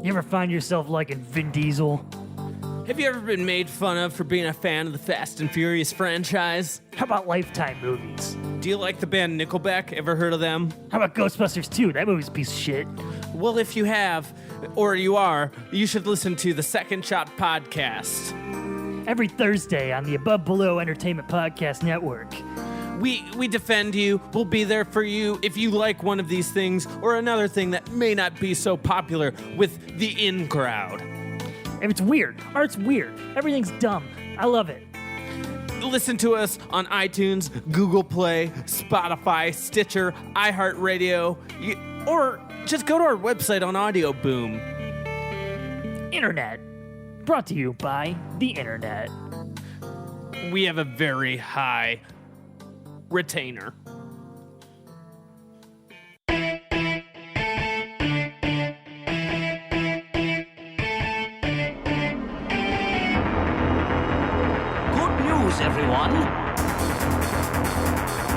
You ever find yourself liking Vin Diesel? Have you ever been made fun of for being a fan of the Fast and Furious franchise? How about Lifetime movies? Do you like the band Nickelback? Ever heard of them? How about Ghostbusters 2? That movie's a piece of shit. Well, if you have, or you are, you should listen to the Second Shot Podcast. Every Thursday on the Above Below Entertainment Podcast Network. We defend you. We'll be there for you if you like one of these things or another thing that may not be so popular with the in crowd. If it's weird, art's weird. Everything's dumb. I love it. Listen to us on iTunes, Google Play, Spotify, Stitcher, iHeartRadio, or just go to our website on Audio Boom. Internet. Brought to you by the Internet. We have a very high retainer. Everyone.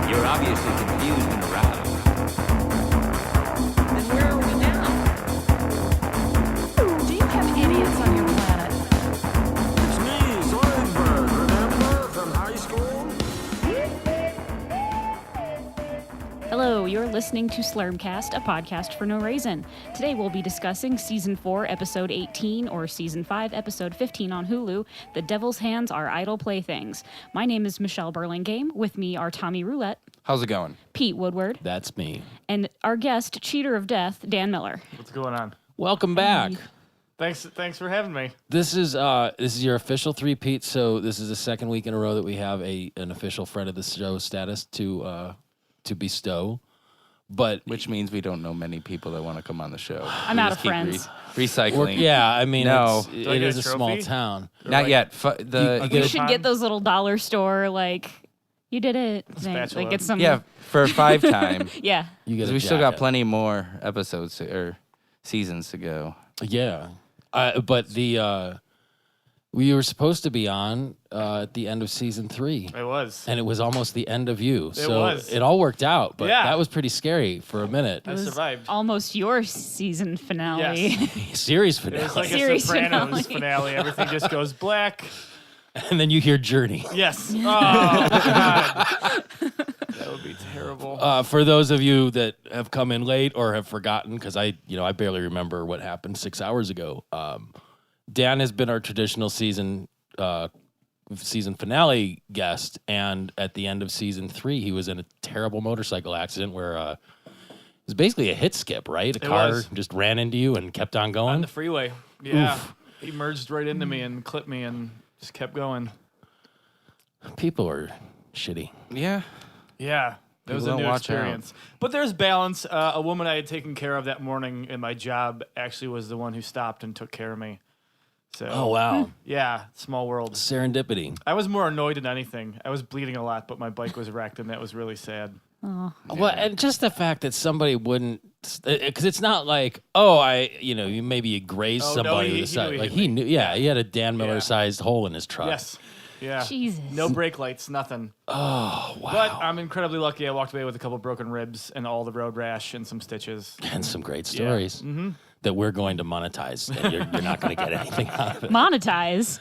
You're obviously confused and aroused. Then where are we now? Do you have idiots on your planet? It's me, Slurmcast, remember from high school? Hello, you're listening to Slurmcast, a podcast for no reason. Today we'll be discussing Season 4, Episode 18, or Season 5, Episode 15 on Hulu, The Devil's Hands Are Idle Playthings. My name is Michelle Burlingame. With me are Tommy Roulette. How's it going? Pete Woodward. That's me. And our guest, Cheater of Death, Dan Miller. What's going on? Welcome back. Thanks for having me. This is your official three-peat, so this is the second week in a row that we have an official friend of the show status to bestow. But which means we don't know many people that want to come on the show. I'm out of friends. Recycling. I mean, no. it is a small town. Not yet. You should get those little dollar store, you did it. Spatula. Get some. Yeah, for 5 time. Yeah. You get We still got plenty more episodes or seasons to go. Yeah. But we were supposed to be on at the end of Season 3. It was. And it was almost the end of you. So was. it all worked out, but Yeah. that was pretty scary for a minute. I survived. Almost your season finale. Yes. Series It finale. was like Series a Sopranos finale. finale. Everything just goes black. And then you hear Journey. Yes. Oh, God. That would be terrible. For those of you that have come in late or have forgotten, because I barely remember what happened 6 hours ago. Dan has been our traditional season finale guest, and at the end of Season 3, he was in a terrible motorcycle accident where it was basically a hit skip, right? A car just ran into you and kept on going On the freeway. Yeah. Oof. He merged right into me and clipped me and just kept going. People are shitty. Yeah. Yeah. It was a don't new watch out. experience. But there's balance. A woman I had taken care of that morning in my job actually was the one who stopped and took care of me. So, Oh, wow. yeah, small world. Serendipity. I was more annoyed than anything. I was bleeding a lot, but my bike was wrecked, and that was really sad. Oh. Well, and just the fact that somebody wouldn't, because it's not like, maybe you grazed Oh, no, somebody. he with a side- knew he like hit he me. knew, he had a Dan Miller-sized hole in his truck. Yes. Yeah. Jesus. No brake lights, nothing. Oh, wow. But I'm incredibly lucky. I walked away with a couple broken ribs and all the road rash and some stitches. And some great stories that we're going to monetize, and you're not going to get anything out of it. Monetize.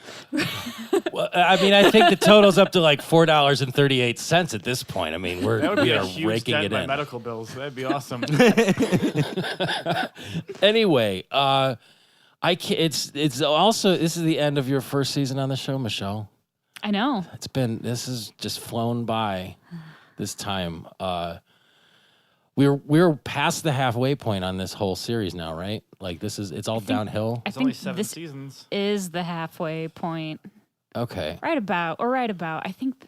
Well, I mean, I think the total's up to like $4.38 at this point. I mean, That would we be a are huge raking dent it in my in. medical bills. That'd be awesome. Anyway, it's also, this is the end of your first season on the show, Michelle. I know. This has just flown by this time. We're past the halfway point on this whole series now, right? Like it's all downhill. I It's only think 7 this seasons. is the halfway point. Okay. Right about. I think.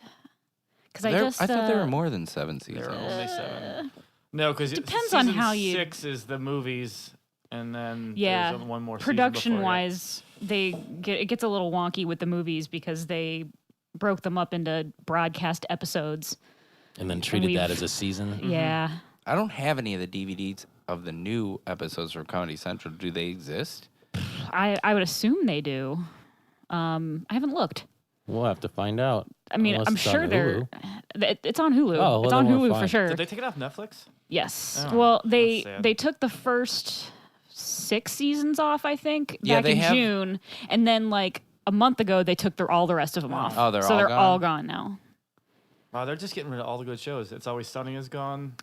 Because I thought there were more than 7 seasons. There are only 7. No, because Depends on how you- 6 is the movies, and then Yeah. there's one more season Production before it. wise, it gets a little wonky with the movies because they broke them up into broadcast episodes. And then treated that we've- as a season. Yeah. I don't have any of the DVDs of the new episodes from Comedy Central. Do they exist? I would assume they do. I haven't looked. We'll have to find out. I mean, Unless I'm it's on sure they're. Hulu. It's on Hulu. Oh, well, it's then on we're Hulu fine. for sure. Did they take it off Netflix? Yes. Oh, Well, that's sad. they took the first 6 seasons off, I think, Yeah, back they in have- June. And then, like, a month ago, they took all the rest of them off. Oh, they're so all they're gone? all gone now. Wow, they're just getting rid of all the good shows. It's Always Sunny is gone.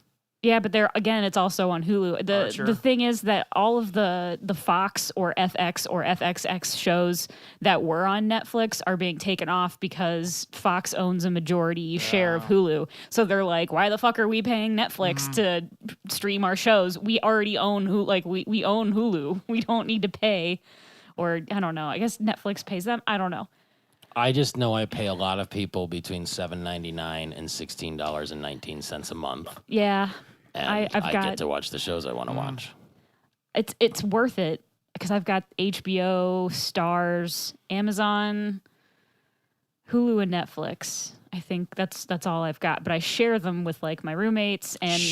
Yeah, but it's also on Hulu. Archer. The thing is that all of the Fox or FX or FXX shows that were on Netflix are being taken off because Fox owns a majority share of Hulu. So they're like, why the fuck are we paying Netflix to stream our shows? We already own we own Hulu. We don't need to pay. Or I don't know. I guess Netflix pays them. I don't know. I just know I pay a lot of people between $7.99 and $16.19 a month. Yeah. And I've I got- get to watch the shows I want to watch. It's worth it because I've got HBO, Stars, Amazon, Hulu, and Netflix. I think that's all I've got, but I share them with like my roommates and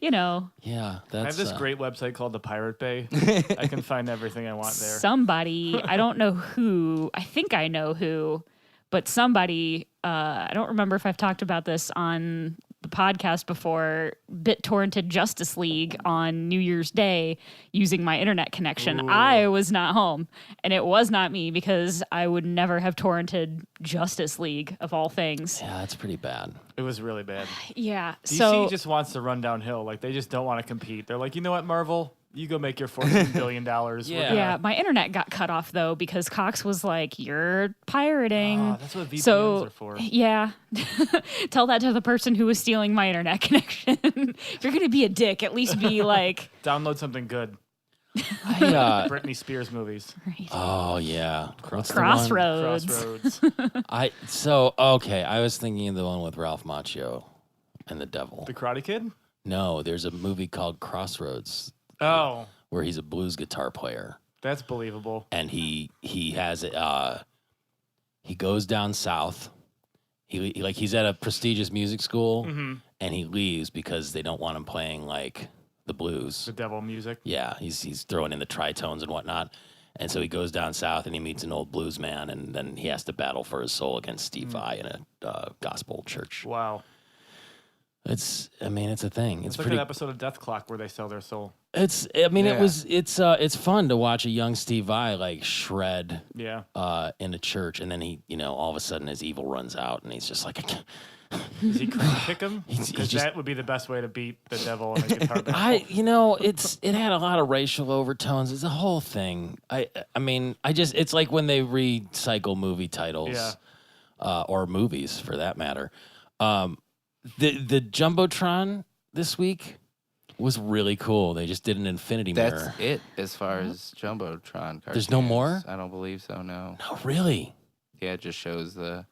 you know, Yeah, I have that's this great website called the Pirate Bay. I can find everything I want there. somebody, I don't know who, I think I know who, but somebody, I don't remember if I've talked about this on the podcast before, BitTorrented Justice League on New Year's Day using my internet connection. I was not home, and it was not me because I would never have torrented Justice League of all things. Yeah, that's pretty bad. It was really bad. Yeah, DC so just wants to run downhill. Like, they just don't want to compete. They're like, you know what, Marvel? You go make your $14 billion. yeah, my internet got cut off though because Cox was like, "You're pirating." Oh, that's what VPNs so are for. yeah, tell that to the person who was stealing my internet connection. If you're gonna be a dick, at least be like, Download something good. Britney Spears movies. Oh yeah, What's the one? Crossroads. Crossroads. Okay. I was thinking of the one with Ralph Macchio and the devil. The Karate Kid? No, there's a movie called Crossroads Oh, where he's a blues guitar player, that's believable. and he has he goes down south. He's at a prestigious music school, and he leaves because they don't want him playing like the blues. The devil music. Yeah, he's throwing in the tritones and whatnot. And so he goes down south and he meets an old blues man, and then he has to battle for his soul against Steve Vai in a gospel church. Wow. It's a thing. It's like an episode of Death Clock where they sell their soul. It's fun to watch a young Steve Vai like shred Yeah. in a church, and then he, all of a sudden his evil runs out, and he's just like, Does he kick him? He's Because just- that would be the best way to beat the devil in a guitar battle. it had a lot of racial overtones. It's a whole thing. It's like when they recycle movie titles, or movies for that matter. The Jumbotron this week was really cool. They just did an infinity mirror. That's it as far as Jumbotron cartoons. There's no more? I don't believe so, no. Oh, really? Yeah, it just shows the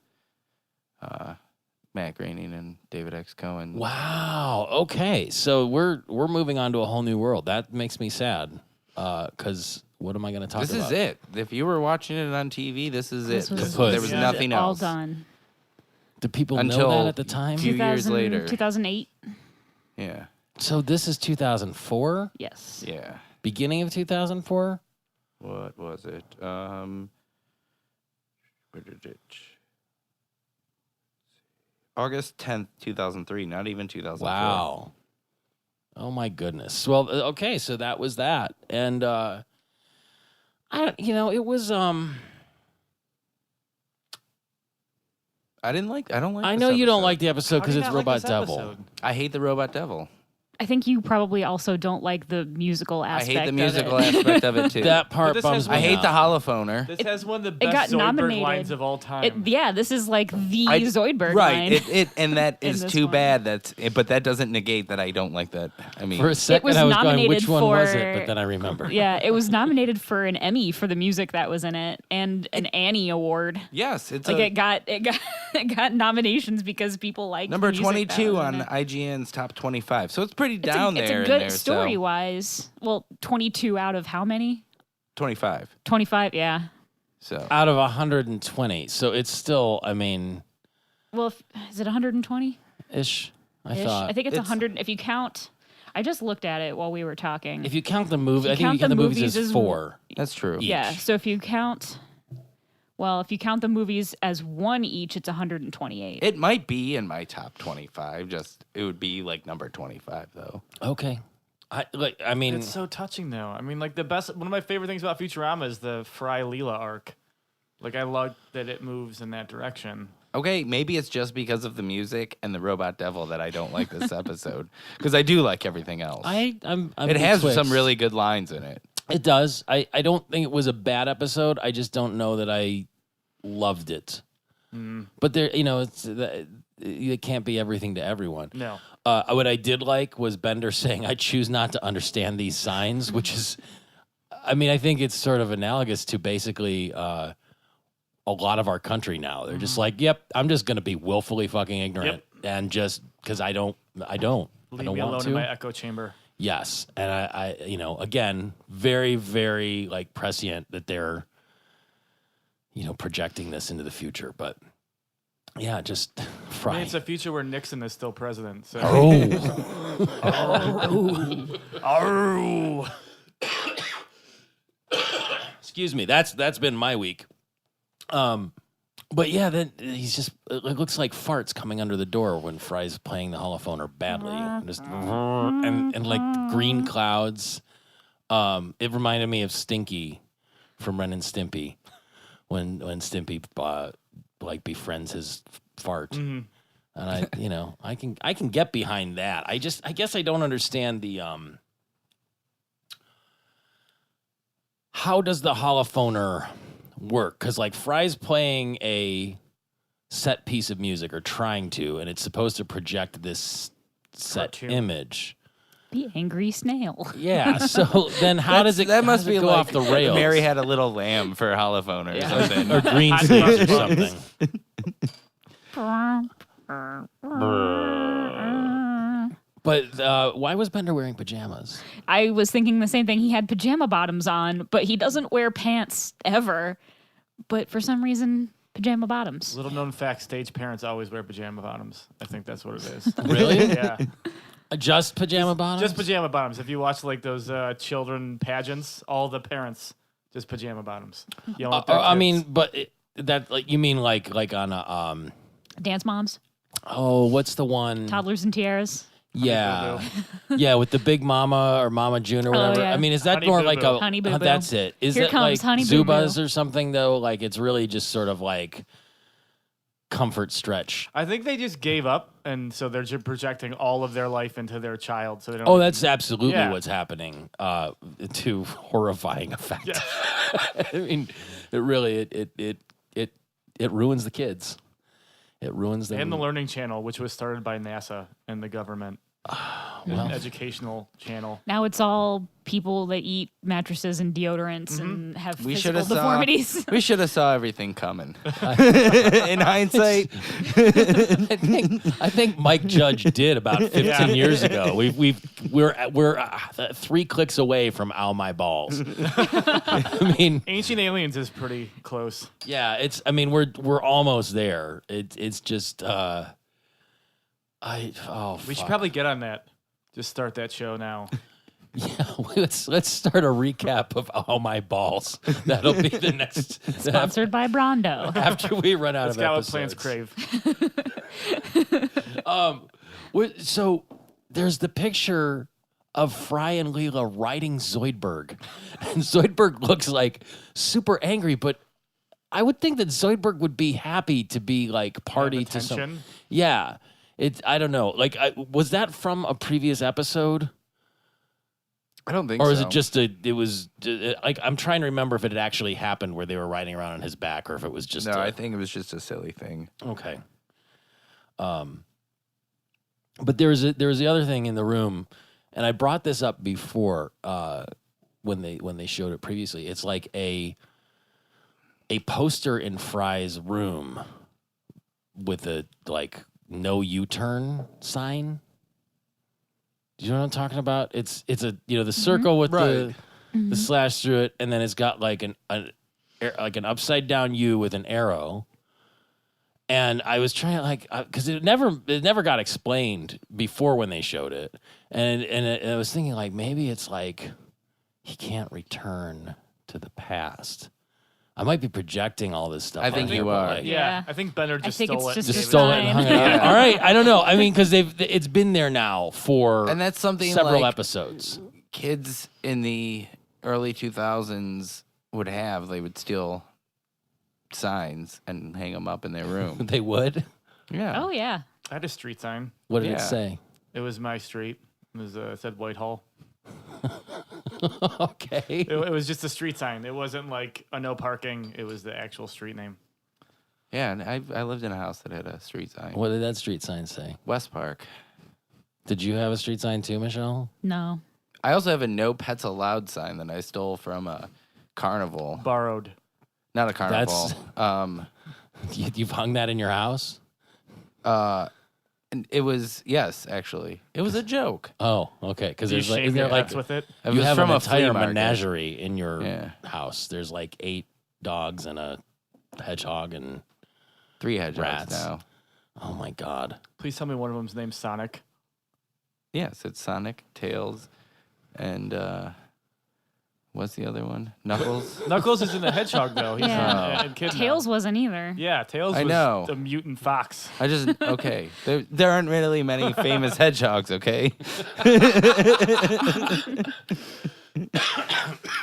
Matt Groening and David X. Cohen. Wow. Okay, so we're moving on to a whole new world. That makes me sad. Because what am I going to talk This about? is it. If you were watching it on TV, this is This it. was There was nothing all else. done. Do people Until know that at the time? few years later. 2008. Yeah. So this is 2004? Yes. Yeah. Beginning of 2004? What was it? Where did it? August 10th, 2003. Not even 2004. Wow. Oh my goodness. Well, okay, so that was that. And it was I don't like I this know you don't episode. like the episode How because do you it's not like Robot this Devil. episode? I hate the Robot Devil. I think you probably also don't like the musical I aspect hate the musical of it. aspect of it too. That part this bums has me I hate out. the holophoner. This has one of the got best Zoidberg nominated. lines of all time. This is like the Zoidberg right. line. And that in is this too one. bad. But that doesn't negate that I don't like that. I mean, For a second, was I was going, nominated which one was for- it? But then I remember. Yeah, it was nominated for an Emmy for the music that was in it and an Annie Award. yes, it's Like a, it got nominations because people liked number the music that 22 was in on it. IGN's top 25. So it's pretty It's down it's there. a in good there, story so wise. Well, 22 out of how many? 25. 25, yeah. So Out of 120. So it's still, Well, is it 120? ish. I Ish? thought. I think it's It's- 100 if you count. I just looked at it while we were talking. If you count the movie, If I you think count you count the the movies movies as as- 4. that's true. yeah, each. so if you count the movies as one each, it's 128. It might be in my top 25. Just it would be like number 25 though. Okay. I mean, It's so touching, though. I mean, like one of my favorite things about Futurama is the Fry Leela arc. Like, I love that it moves in that direction. Okay, maybe it's just because of the music and the robot devil that I don't like this episode. Because I do like everything else. I'm it has betwixt. some really good lines in it. It does. I don't think it was a bad episode. I just don't know that I loved it. But there, it can't be everything to everyone. No. What I did like was Bender saying, "I choose not to understand these signs," which is, I mean, I think it's sort of analogous to basically a lot of our country now. They're just like, "Yep, I'm just going to be willfully fucking ignorant," and just because I don't Leave me want alone to. in my echo chamber. Yes, and I again, very, very like prescient that they're, projecting this into the future. But yeah, just Fry. I mean, it's a future where Nixon is still president. So. Excuse me. That's been my week. But yeah, then he's just, it looks like farts coming under the door when Fry's playing the holophoner badly. Just and like green clouds. It reminded me of Stinky from Ren and Stimpy when Stimpy like befriends his fart. And I can get behind that. I guess I don't understand the how does the holophoner work? Because like Fry's playing a set piece of music or trying to, and it's supposed to project this set Cartoon. image. The angry snail. Yeah. So then how does it? That must how does be it go like off the rails? Mary had a little lamb for holophone or something. or green snakes or something. But why was Bender wearing pajamas? I was thinking the same thing. He had pajama bottoms on, but he doesn't wear pants ever. But for some reason, pajama bottoms. Little known fact: stage parents always wear pajama bottoms. I think that's what it is. Really? Yeah. Just pajama bottoms? Just pajama bottoms. If you watch like those children pageants, all the parents just pajama bottoms. Yelling at their I kids. mean, but that like you mean like on a Dance moms, what's the one? toddlers and tiaras. Yeah, yeah, with the Big Mama or Mama June or whatever. yeah. I mean, is that Honey more Boo like Boo. a? Honey Boo Boo. That's it. Is Here it comes like Honey Boo Boo. Zubas or something though? Like it's really just sort of like comfort stretch. I think they just gave up, and so they're just projecting all of their life into their child. So they don't. Oh, that's absolutely Yeah. what's happening. To horrifying effect. Yeah. I mean, it really it ruins the kids. It ruins them. And the Learning Channel, which was started by NASA and the government. An educational channel. Now it's all people that eat mattresses and deodorants and have We physical should have deformities. we should have saw everything coming. In hindsight, I think Mike Judge did about 15 years ago. We're 3 clicks away from Ow My Balls. I mean, Ancient Aliens is pretty close. yeah, we're almost there. It's just We should probably get on that. Just start that show now. yeah. Let's start a recap of Ow My Balls. That'll be the next Sponsored by Brondo. after we run out That's of got what episodes. plants crave. So there's the picture of Fry and Leela riding Zoidberg. And Zoidberg looks like super angry, but I would think that Zoidberg would be happy to be like party to some. attention? Yeah. I don't know. Like, was that from a previous episode? I don't think Or so. is it just like, I'm trying to remember if it had actually happened where they were riding around on his back or if it was just No, I think it was just a silly thing. Okay. But there was the other thing in the room, and I brought this up before when they showed it previously. It's like a poster in Fry's room with a like no U-turn sign. Do you know what I'm talking about? It's a the circle with the slash through it, and then it's got like an upside down U with an arrow. And I was trying because it never got explained before when they showed it, and I was thinking like maybe it's like he can't return to the past. I might be projecting all this stuff. I think on here, you but, are. like, Yeah, I think Bender just think stole it's it. just and just gave stole it and Fine. hung it out. All right, I don't know. I mean, because it's been there now for And that's something several like episodes. kids in the early 2000s would have. They would steal signs and hang them up in their room. They would. Yeah. Oh yeah. I had a street sign. What did Yeah. it say? It was my street. It said Whitehall. Okay. It was just a street sign. It wasn't like a no parking. It was the actual street name. Yeah, and I lived in a house that had a street sign. What did that street sign say? West Park. Did you have a street sign too, Michelle? No. I also have a no pets allowed sign that I stole from a carnival. Borrowed. Not a carnival. You've hung that in your house? And it was, yes, actually. It was a joke. Oh, okay. Because Do you there's like, shave isn't your there like pets with it? It you was have from an a flea entire market. menagerie in your Yeah. house. There's like 8 dogs and a hedgehog and 3 hedgehogs Rats. now. oh my god. Please tell me one of them's named Sonic. Yes, it's Sonic, Tails, and what's the other one? Knuckles. Knuckles isn't a hedgehog though. He's Yeah. a kid. Tails wasn't either. Yeah, Tails I was know. a mutant fox. I just okay. There aren't really many famous hedgehogs. Okay.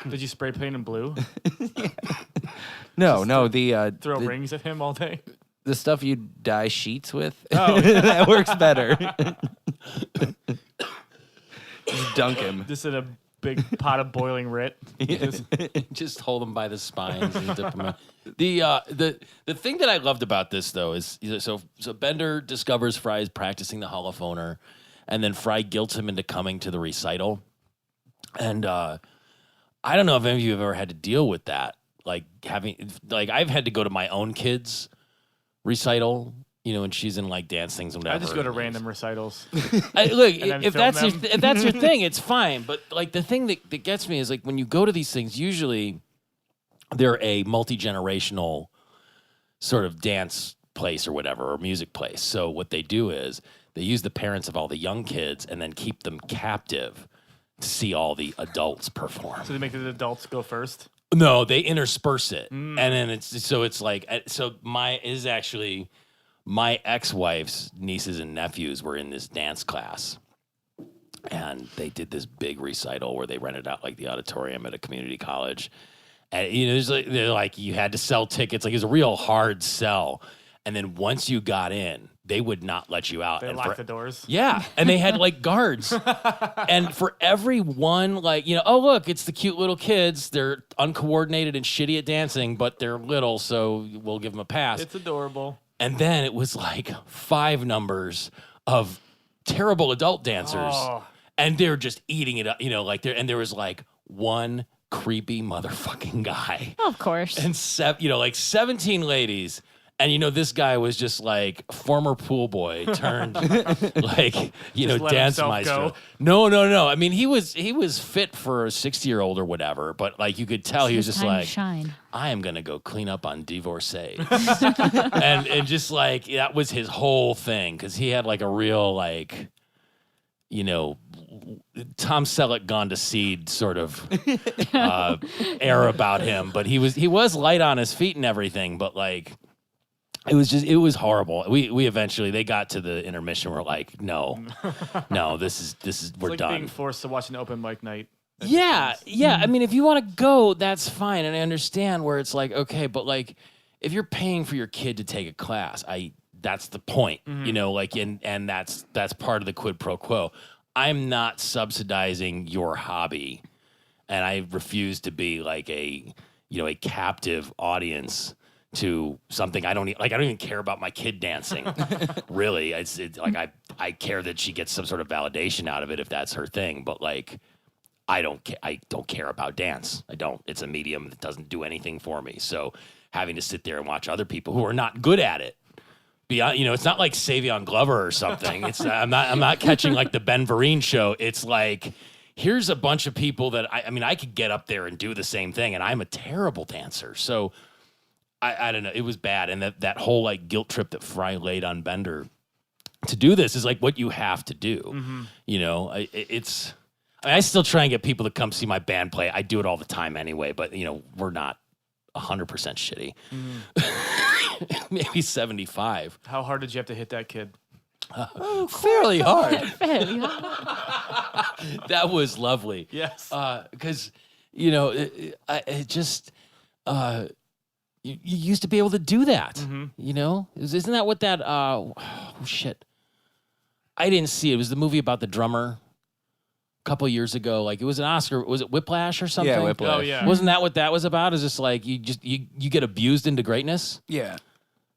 Did you spray paint him blue? No. The Throw rings at him all day? the stuff you dye sheets with. Oh. That works better. Just dunk him. Just in a big pot of boiling writ. Just hold them by the spines and dip them in. The thing that I loved about this though is so Bender discovers Fry's practicing the holophoner, and then Fry guilts him into coming to the recital. And I don't know if any of you have ever had to deal with that. Like I've had to go to my own kids' recital, and she's in like dance things and whatever. I just go to random recitals. Look, then if film that's them. if that's your thing, it's fine. But like the thing that gets me is like when you go to these things, usually they're a multi-generational sort of dance place or whatever, or music place. So what they do is they use the parents of all the young kids and then keep them captive to see all the adults perform. So they make the adults go first? No, they intersperse it, and then my ex-wife's nieces and nephews were in this dance class, and they did this big recital where they rented out like the auditorium at a community college, and they're like you had to sell tickets, like it was a real hard sell, and then once you got in, they would not let you out. They And lock the doors? Yeah, and they had like guards. And for every one, oh, look, it's the cute little kids. They're uncoordinated and shitty at dancing, but they're little, so we'll give them a pass. It's adorable. And then it was like 5 numbers of terrible adult dancers. Oh. And they're just eating it up, and there was like one creepy motherfucking guy. Of course. And 17 ladies. And this guy was just like former pool boy turned like let dance himself maestro. go? No. I mean he was fit for a 60-year-old or whatever, but like you could tell he was just Time to like, shine. I am gonna go clean up on divorcees, and just like that was his whole thing because he had like a real like Tom Selleck gone to seed sort of air about him, but he was light on his feet and everything, but like. It was horrible. We eventually they got to the intermission. We're like, no, this is we're It's like done. being forced to watch an open mic night. Yeah. I mean, if you want to go, that's fine, and I understand where it's like, okay, but like, if you're paying for your kid to take a class, that's the point, and that's part of the quid pro quo. I'm not subsidizing your hobby, and I refuse to be like a captive audience to something I don't even care about my kid dancing. Really, I care that she gets some sort of validation out of it if that's her thing. But like, I don't care about dance. I don't. It's a medium that doesn't do anything for me. So having to sit there and watch other people who are not good at it. Beyond, it's not like Savion Glover or something. It's I'm not catching like the Ben Vereen show. It's like here's a bunch of people that I could get up there and do the same thing, and I'm a terrible dancer. So. I don't know. It was bad. And that whole like guilt trip that Fry laid on Bender to do this is like what you have to do. Mm-hmm. I still try and get people to come see my band play. I do it all the time anyway, but we're not 100% shitty. Maybe 75. How hard did you have to hit that kid? Fairly hard. Fairly hard. That was lovely. Yes. Because, it just, you used to be able to do that. Isn't that what that, shit. I didn't see it. It was the movie about the drummer a couple years ago. Like, it was an Oscar. Was it Whiplash or something? Yeah, Whiplash. Oh, yeah. Wasn't that what that was about? Is just like you get abused into greatness? Yeah.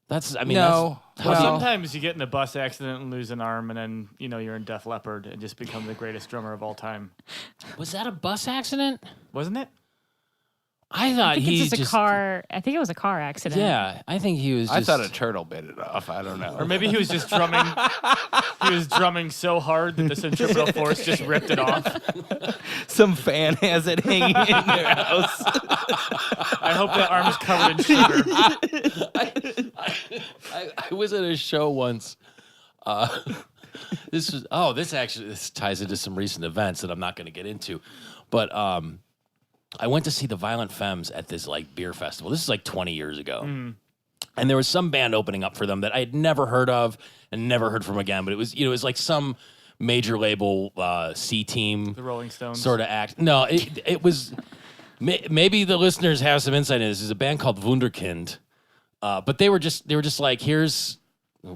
That's No. That's, Well, Well- sometimes you get in a bus accident and lose an arm, and then you're in Def Leppard and just become the greatest drummer of all time. was that a bus accident? Wasn't it? I thought I think he it's just a car. I think it was a car accident. Yeah, I think he was. I Just, thought a turtle bit it off. I don't know. Or maybe he was just drumming. He was drumming so hard that the centripetal force just ripped it off. Some fan has it hanging in their house. I hope that arm's covered in sugar. I was at a show once. This ties into some recent events that I'm not going to get into, but I went to see the Violent Femmes at this like beer festival. This is like 20 years ago. And there was some band opening up for them that I had never heard of and never heard from again. But it was, it was like some major label C Team, The Rolling Stones. sort of act. No, it was. Maybe the listeners have some insight into this. There's a band called Wunderkind, but they were just like, here's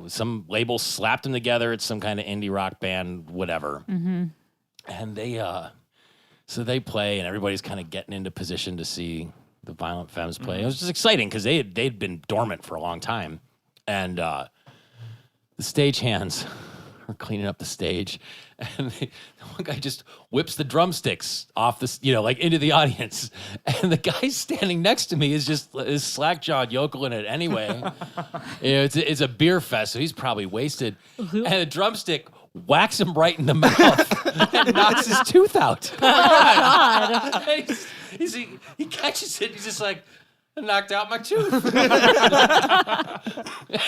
some label slapped them together. It's some kind of indie rock band, whatever. And they. So they play, and everybody's kind of getting into position to see the Violent Femmes play. It was just exciting because they'd been dormant for a long time, and the stagehands were cleaning up the stage, and one guy just whips the drumsticks off the, like into the audience, and the guy standing next to me is slack-jawed yokeling it anyway. It's a beer fest, so he's probably wasted, and the drumstick whacks him right in the mouth and knocks his tooth out. God. He catches it. He's just like, I knocked out my tooth.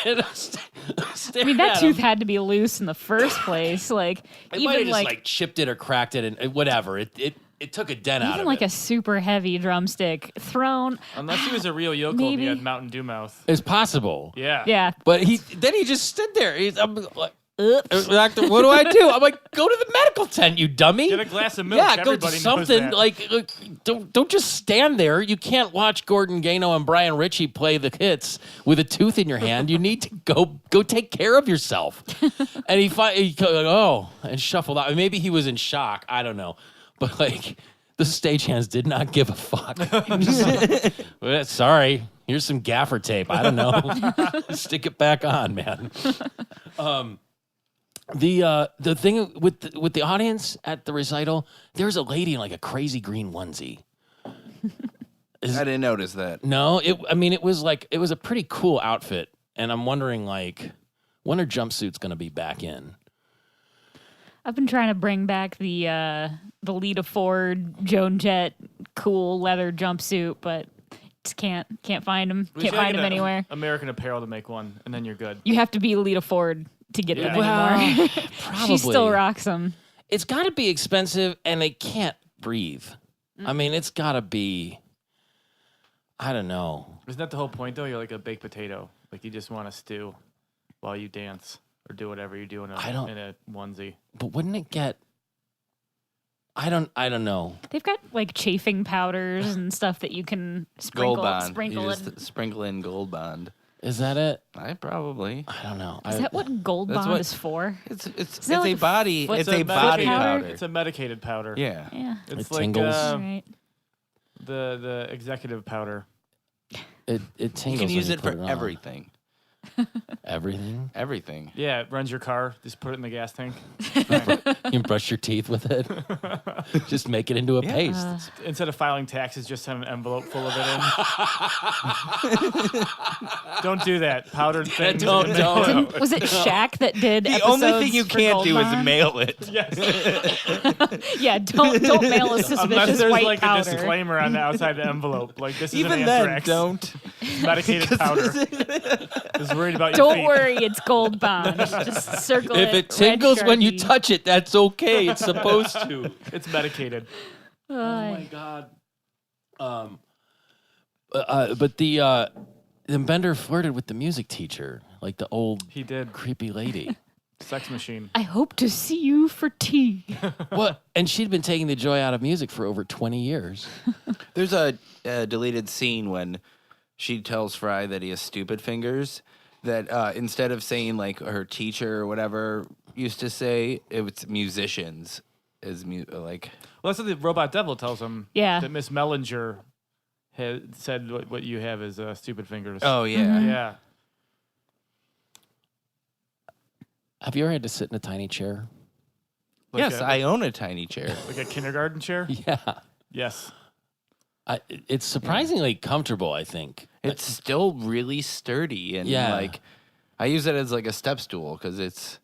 And I mean, that tooth had to be loose in the first place. Like, It might have even just like chipped it or cracked it and whatever. It took a dent out even of like it. a super heavy drumstick thrown. Unless he was a real yokel, Maybe. he had Mountain Dew mouth. It's possible. Yeah. Yeah. But he just stood there. I'm like, doctor, what do I do? I'm like, go to the medical tent, you dummy. Get a glass of milk. Yeah, go Everybody do knows something. that. Like, don't just stand there. You can't watch Gordon Gano and Brian Ritchie play the hits with a tooth in your hand. You need to go take care of yourself. And he and shuffled out. Maybe he was in shock. I don't know. But like, the stagehands did not give a fuck. Well, sorry. Here's some gaffer tape. I don't know. Stick it back on, man. The thing with the audience at the recital, there's a lady in like a crazy green onesie. I didn't notice that. No, it was a pretty cool outfit, and I'm wondering like, when are jumpsuits going to be back in? I've been trying to bring back the Lita Ford Joan Jett cool leather jumpsuit, but just can't find them. We Can't should find get them anywhere. American Apparel to make one, and then you're good. You have to be Lita Ford to get them Yeah. anymore. Probably. She still rocks them. It's got to be expensive, and they can't breathe. I mean, it's got to be. I don't know. Isn't that the whole point, though? You're like a baked potato. Like, you just want to stew while you dance or do whatever you do in a onesie. But wouldn't it get? I don't know. They've got like chafing powders and stuff that you can Gold sprinkle Bond. sprinkle You in. just sprinkle in Gold Bond. Is that it? I probably. I don't know. Is that what Gold That's Bond what- is for? It's that like a body. foot- It's a body powder? powder. It's a medicated powder. Yeah. Yeah. It's It like tingles. Right. the executive powder. It You tingles. can when use it put for on. everything. Everything. Everything. Yeah, it runs your car. Just put it in the gas tank. You can brush your teeth with it. Just make it into a paste. Instead of filing taxes, just send an envelope full of it in. Don't do that. Powdered things. don't. Didn't- was it Shaq that did The only episodes thing you for can't Gold do is Bond? mail it. Yeah, don't mail a Unless suspicious there's white like powder. a disclaimer on the outside of the envelope. Like, this is Even an then, anthrax. don't. Medicated powder. Is worried about your Don't feet. worry, it's Gold Bond. Just circle If it red tingles when you Sharpie. touch it, that's okay. It's supposed to. It's medicated. Oh my god. But the then Bender flirted with the music teacher, like the old He did. creepy lady. Sex machine. I hope to see you for tea. What? And she'd been taking the joy out of music for over 20 years. There's a deleted scene when she tells Fry that he has stupid fingers. That instead of saying like her teacher or whatever used to say, it's musicians. Like. Well, that's what the robot devil tells him. Yeah. That Miss Mellinger had said what you have is stupid fingers. Oh yeah. Yeah. Have you ever had to sit in a tiny chair? Yes, I own a tiny chair. Like a kindergarten chair? Yeah. Yes. It's surprisingly comfortable, I think. It's still really sturdy and like I use it as like a step stool because it's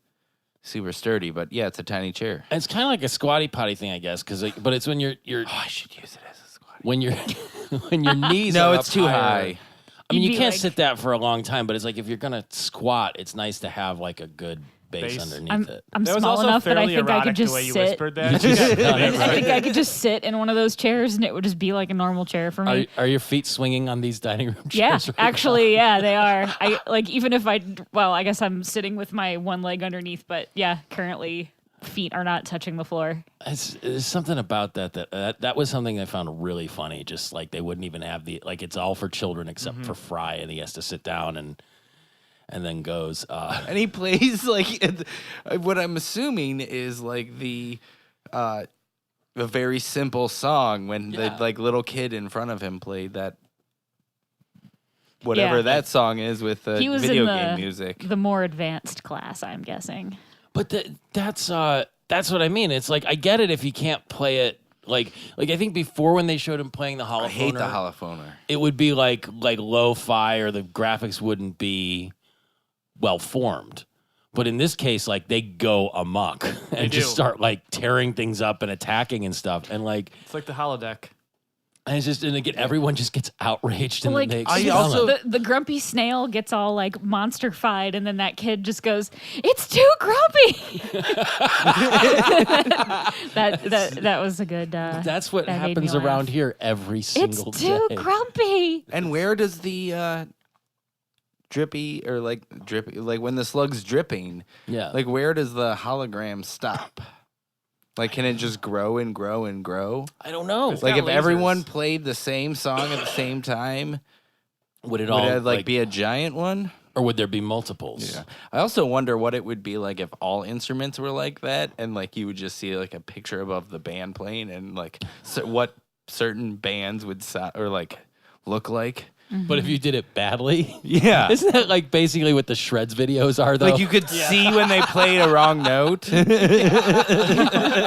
super sturdy. But yeah, it's a tiny chair. It's kind of like a squatty potty thing, I guess. But it's when you're Oh, I should use it as a squatty. when your when your knees No, are it's up too higher. high. I mean, You'd you be can't like- sit that for a long time, but it's like if you're gonna squat, it's nice to have like a good base Base. underneath it. I'm That was small also enough that I fairly think I could erotic the just way you sit. whispered that. I think I could just sit in one of those chairs and it would just be like a normal chair for me. Are your feet swinging on these dining room Yeah, chairs? right actually, yeah, they are. I like even if I guess I'm sitting with my one leg underneath, but yeah, currently feet are not touching the floor. now? There's something about that was something I found really funny. Just like they wouldn't even have it's all for children except for Fry, and he has to sit down and then goes. And he plays like what I'm assuming is like the a very simple song when the like little kid in front of him played that whatever Yeah. that song is with He was video in game music. the more advanced class, I'm guessing. But that's what I mean. It's like I get it if you can't play it. Like I think before when they showed him playing the holophoner, I hate the holophoner. it would be like lo-fi or the graphics wouldn't be well formed. But in this case, like they go amok and just do. start like tearing things up and attacking and stuff. And like It's like the holodeck. and it's just and again everyone just gets outraged and Well, like then they I expel also- him. the grumpy snail gets all like monster-fied, and then that kid just goes, "It's too grumpy." that was a good. That's what that made me happens laugh. around here every It's single too day. grumpy. And where does the drippy or like drippy like when the slug's dripping? Yeah. Like where does the hologram stop? Like can it just grow and grow and grow? I don't know. It's Like got if everyone lasers. played the same song at the same time, Would it would all it like be a giant one? or would there be multiples? Yeah. I also wonder what it would be like if all instruments were like that and like you would just see like a picture above the band playing and like what certain bands would or like look like. But if you did it badly, Yeah. isn't that like basically what the Shreds videos are though? Like you could see when they played a wrong note. It'd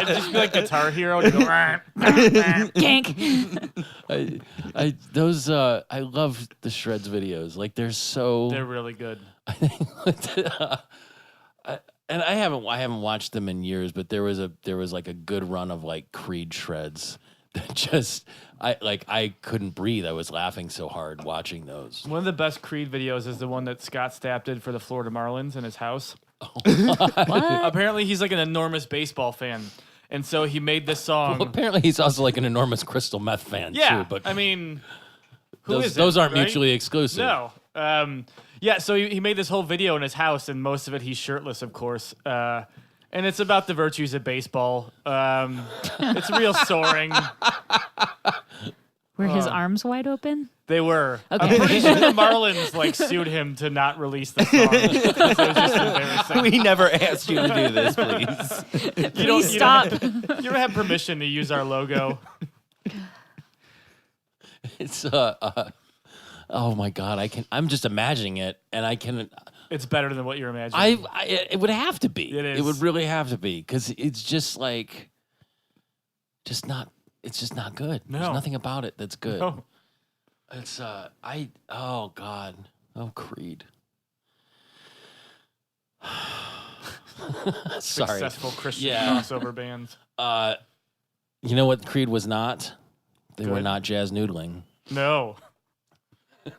just be like Guitar Hero. And you go, "Rah, rah, rah." Gank. I love the Shreds videos. Like they're so They're really good. and I haven't watched them in years, but there was like a good run of like Creed Shreds that just I couldn't breathe. I was laughing so hard watching those. One of the best Creed videos is the one that Scott Stapp did for the Florida Marlins in his house. Apparently, he's like an enormous baseball fan. And so he made this song. Well, apparently he's also like an enormous crystal meth fan Yeah, too. But I mean, who is those it, aren't right? mutually exclusive. No. Yeah, so he made this whole video in his house, and most of it he's shirtless, of course. And it's about the virtues of baseball. It's real soaring. Were his arms wide open? They were. Okay. I'm pretty sure the Marlins sued him to not release the song. It was just embarrassing. We never asked you to do this, please. Please stop. You don't have permission to use our logo. It's oh my god, I'm just imagining it, and I can. It's better than what you're imagining. It would have to be. It is. It would really have to be because it's just like, It's just not good. No. There's nothing about it that's good. No. It's oh god, oh Creed. Sorry. Successful Christian Yeah. crossover bands. You know what Creed was not? They were Good. not jazz noodling. No.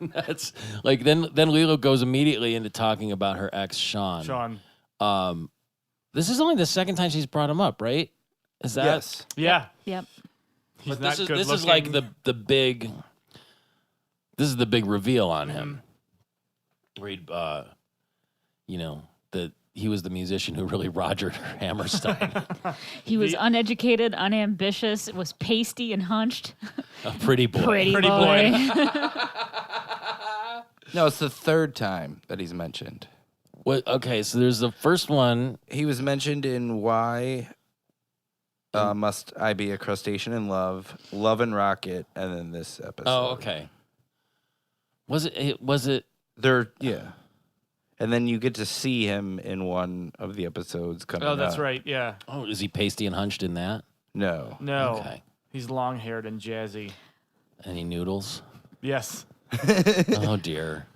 That's like then Lilo goes immediately into talking about her ex Sean. Sean. This is only the second time she's brought him up, right? Is that Yes. Yeah. Yep. He's But not this good is like looking. the big This is the big reveal on him. Where he'd, that he was the musician who really Rogered Hammerstein. He was uneducated, unambitious, was pasty and hunched. A pretty boy. Pretty boy. No, it's the third time that he's mentioned. What? Okay, so there's the first one. He was mentioned in Why Must I Be a Crustacean in Love, Love and Rocket, and then this episode. Oh, okay. Was it? Yeah. And then you get to see him in one of the episodes coming up. Oh, that's right. Yeah. Oh, is he pasty and hunched in that? No. Okay. He's long-haired and jazzy. Any noodles? Yes. Oh dear.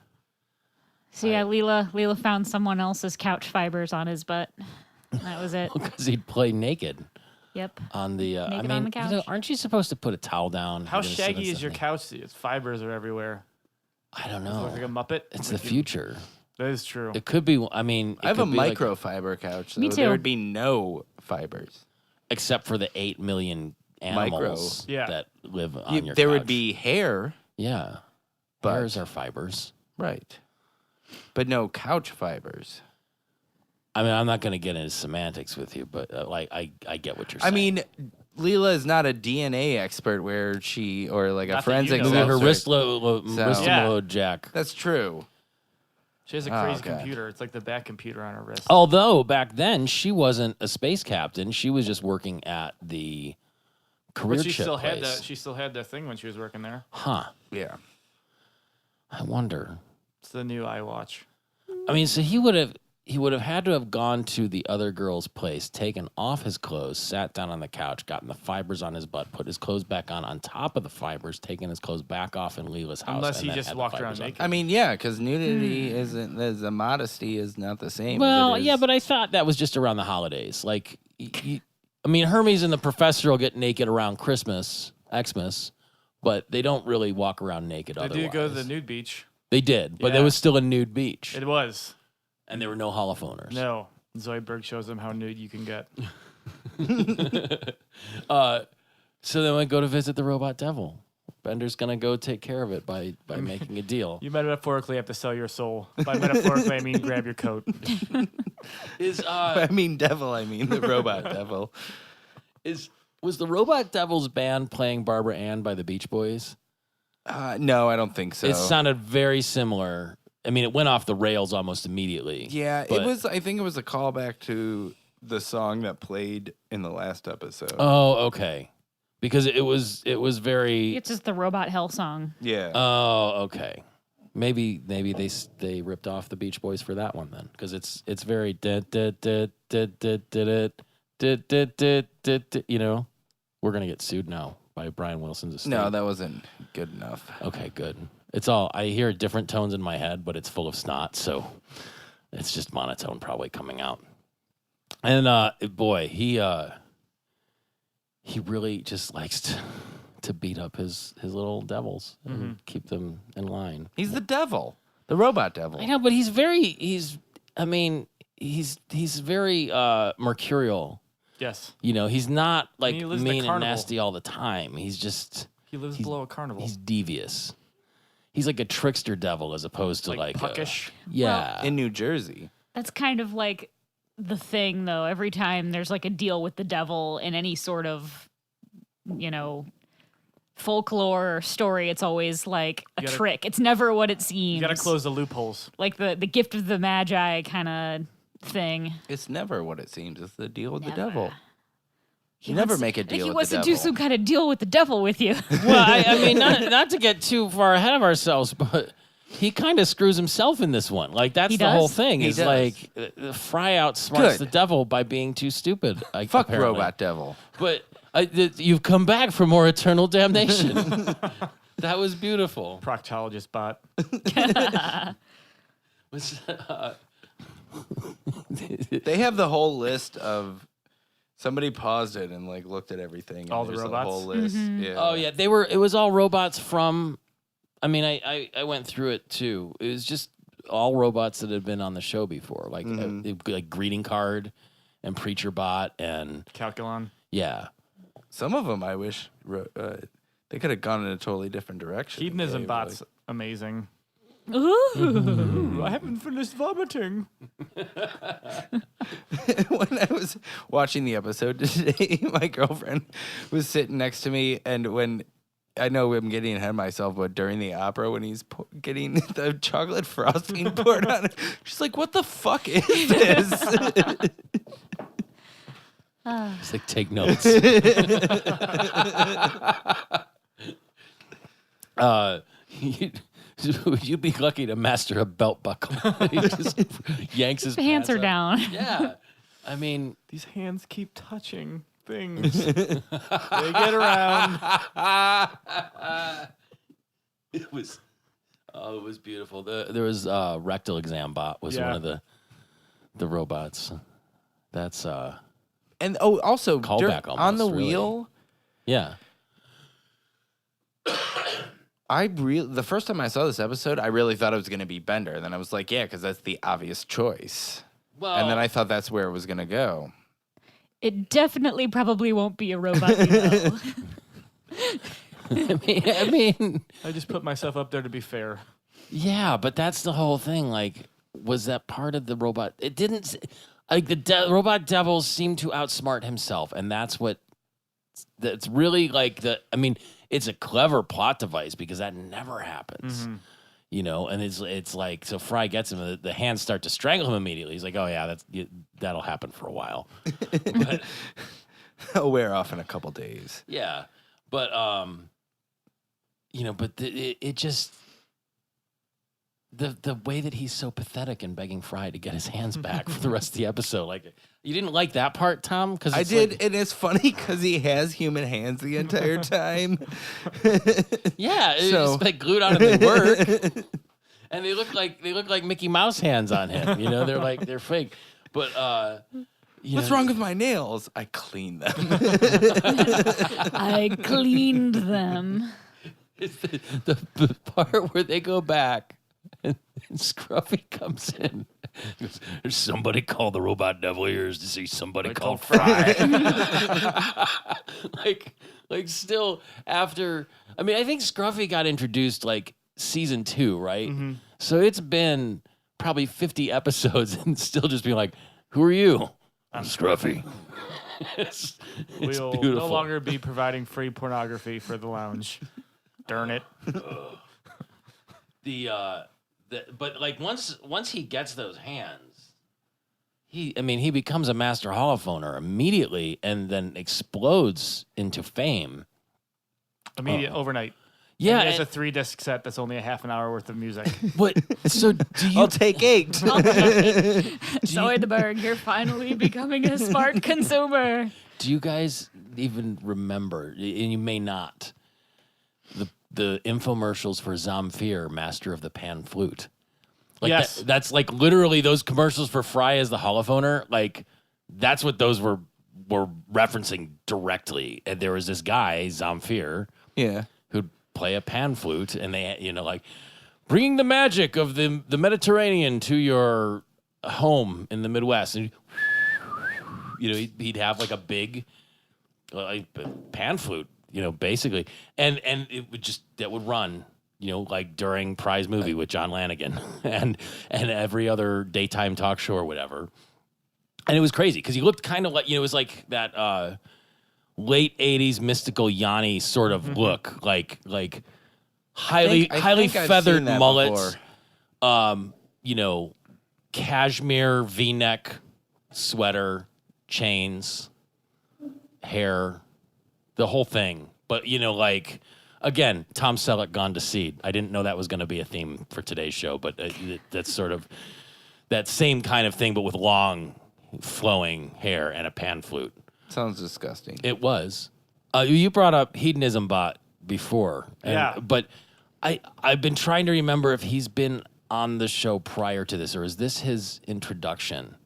So yeah, Leela found someone else's couch fibers on his butt. That was it. Because he'd play naked Yep. on the. Naked on the couch. Aren't you supposed to put a towel down? How You're gonna sit on shaggy is your something? couch? Its fibers are everywhere. I don't Does it know. look like a Muppet? It's the future. That is true. It could be. I mean, I have a could be like- microfiber couch, so Me too. there would be no fibers. except for the 8 million animals Yeah. that live on your There couch. would be hair, Yeah. But- Hairs are fibers. right, but no couch fibers. I mean, I'm not going to get into semantics with you, but I get what you're saying. I mean, Leela is not a DNA expert where she, or like a Not that you forensic know look at her expert. wrist Yeah. load jack. That's true. She has a Oh, crazy God. computer. It's like the back computer on her wrist. Although back then she wasn't a space captain, she was just working at the career but she ship still place. had that. She still had that thing when she was working there. Huh. Yeah. I wonder. It's the new iWatch. I mean, so he would have had to have gone to the other girl's place, taken off his clothes, sat down on the couch, gotten the fibers on his butt, put his clothes back on top of the fibers, taken his clothes back off in Leela's house. Unless and he then just had the walked fibers around on. naked. I mean, yeah, because nudity isn't, the modesty is not the same. Well, as it is. yeah, but I thought that was just around the holidays. Like, I mean, Hermes and the Professor will get naked around Christmas, Xmas, but they don't really walk around naked They otherwise. do go to the nude beach. They did, but Yeah. there was still a nude beach, It was. and there were no holophoners. No. Zoidberg shows them how nude you can get. So then we go to visit the robot devil. Bender's gonna go take care of it by making a deal. You metaphorically have to sell your soul. By metaphorically, I mean grab your coat. I mean devil, I mean the robot devil. Was the robot devil's band playing Barbara Ann by the Beach Boys? No, I don't think so. It sounded very similar. I mean, it went off the rails almost immediately. Yeah, but- it was. I think it was a callback to the song that played in the last episode. Oh, okay. Because it was very. It's just the Robot Hell song. Yeah. Oh, okay. Maybe they ripped off the Beach Boys for that one then, because it's very you know, we're gonna get sued now by Brian Wilson's estate. No, that wasn't good enough. Okay, good. It's all I hear different tones in my head, but it's full of snot, so it's just monotone probably coming out. And boy, he really just likes to beat up his little devils and keep them in line. He's the devil, the robot devil. I know, but he's very mercurial. Yes. You know, he's not like he lives in a mean and carnival. nasty all the time. He's just He lives below a carnival. he's devious. He's like a trickster devil as opposed to like puckish. yeah. in New Jersey. That's kind of like the thing, though. Every time there's like a deal with the devil in any sort of, you know, folklore or story, it's always like a gotta- trick. It's never what it seems. You got to close the loopholes. Like the gift of the magi kind of thing. It's never what it seems. It's the deal with the Never. devil. He You never wants- make a I think deal he with wants the to do devil. some kind of deal with the devil with you. Well, I mean, not to get too far ahead of ourselves, but he kind of screws himself in this one. Like that's He the whole does? thing. He Is does. like Fry outsmarts Good. the devil by being too stupid. Fuck apparently. robot devil. But you've come back for more eternal damnation. That was beautiful. Proctologist bot. Was, They have the whole list of. Somebody paused it and like looked at everything. All and the there's robots? A whole list. Yeah. Oh yeah, they were. It was all robots from. I mean, I went through it too. It was just all robots that had been on the show before, like like greeting card, and preacher bot, and Calculon. yeah. Some of them I wish They could have gone in a totally different direction. Hedonism They bot's amazing. Ooh. I haven't finished vomiting. When I was watching the episode today, my girlfriend was sitting next to me, and when I know I'm getting ahead of myself, but during the opera, when he's getting the chocolate frosting poured on it, she's like, "What the fuck is this?" It's like, take notes. You'd be lucky to master a belt buckle. He just yanks his Pants are up. down. Yeah. I mean, These hands keep touching things. They get around. it was beautiful. There was rectal exam bot was one of the robots. That's And also Callback on the almost, really. wheel. yeah. The first time I saw this episode, I really thought it was going to be Bender. And then I was like, yeah, because that's the obvious choice. Well, And then I thought that's where it was going to go. It definitely probably won't be a robot. Though. I mean, I just put myself up there to be fair. yeah, but that's the whole thing. Like, was that part of the robot? It didn't. Like the robot devil seemed to outsmart himself, and that's really like the. I mean, it's a clever plot device because that never happens. Mm-hmm. You know, and it's like, so Fry gets him, the hands start to strangle him immediately. He's like, oh yeah, that'll happen for a while. But, It'll wear off in a couple days. yeah, but you know, but it just the way that he's so pathetic and begging Fry to get his hands back for the rest of the episode. Like, you didn't like that part, Tom? Because I did, and it's funny because he has human hands the entire time. Yeah, it's So- just like glued on and they work. And they look like Mickey Mouse hands on him. You know, they're fake. But What's wrong with my nails? I clean them. I cleaned them. It's the part where they go back and Scruffy comes in. He goes, there's somebody called the robot devil ears to see somebody called Fry. like still after. I mean, I think Scruffy got introduced like season 2, right? Mm-hmm. So it's been probably 50 episodes and still just being like, who are you? I'm Scruffy. it's We'll beautiful. no longer be providing free pornography for the lounge. Darn it. But like once he gets those hands, he becomes a master holophoner immediately and then explodes into fame. Immediate overnight. Yeah, And it's a 3-disc set that's only a half an hour worth of music. But so do you? I'll take 8. Zoidberg, you're finally becoming a smart consumer. Do you guys even remember? And you may not. The infomercials for Zamfir, Master of the Pan Flute. Like Yes. that's like literally those commercials for Fry as the holophoner. Like that's what those were referencing directly. And there was this guy Zamfir Yeah. who'd play a pan flute, and they, like bringing the magic of the Mediterranean to your home in the Midwest. And he'd have like a big pan flute. Basically, and it would run, like during Prize Movie with John Lanigan and every other daytime talk show or whatever. And it was crazy because he looked kind of like, it was like that late 80s mystical Yanni sort of look, like highly I think I've feathered seen that mullets, before. cashmere V-neck sweater, chains, hair, the whole thing. But, again, Tom Selleck gone to seed. I didn't know that was going to be a theme for today's show, but that's sort of that same kind of thing, but with long, flowing hair and a pan flute. Sounds disgusting. It was. You brought up Hedonism Bot before. Yeah. But I've been trying to remember if he's been on the show prior to this, or is this his introduction?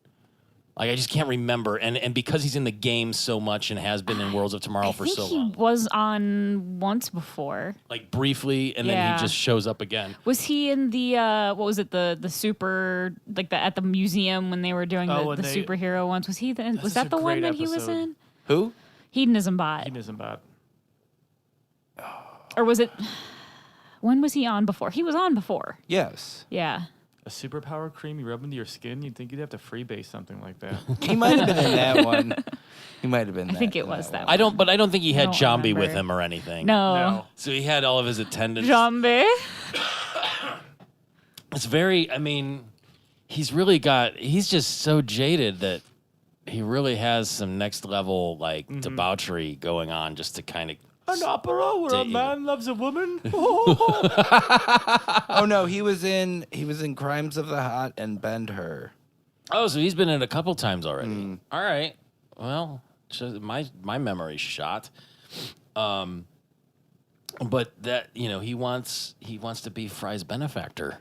Like, I just can't remember. And because he's in the game so much and has been in Worlds of Tomorrow for so long. He was on once before. Like, briefly, and then Yeah. he just shows up again. Was he in the what was it, the super, like at the museum when they were doing the superhero ones? Was he was that the one that he was episode. in? Who? Hedonism Bot. Hedonism bot. Or was it? When was he on before? He was on before. Yes. Yeah. A superpower cream you rub into your skin? You'd think you'd have to freebase something like that. He might have been in that one. He might have been. I think it was that one. I don't think he had don't Jambi with remember. him or anything. No. So he had all of his attendants. Jambe. It's very, I mean, he's just so jaded that he really has some next level like debauchery going on just to kind of. An opera where a man loves a woman? Oh no, he was in Crimes of the Heart and Bend Her. Oh, so he's been in a couple times already. All right. Well, my memory's shot. But that, he wants to be Fry's benefactor.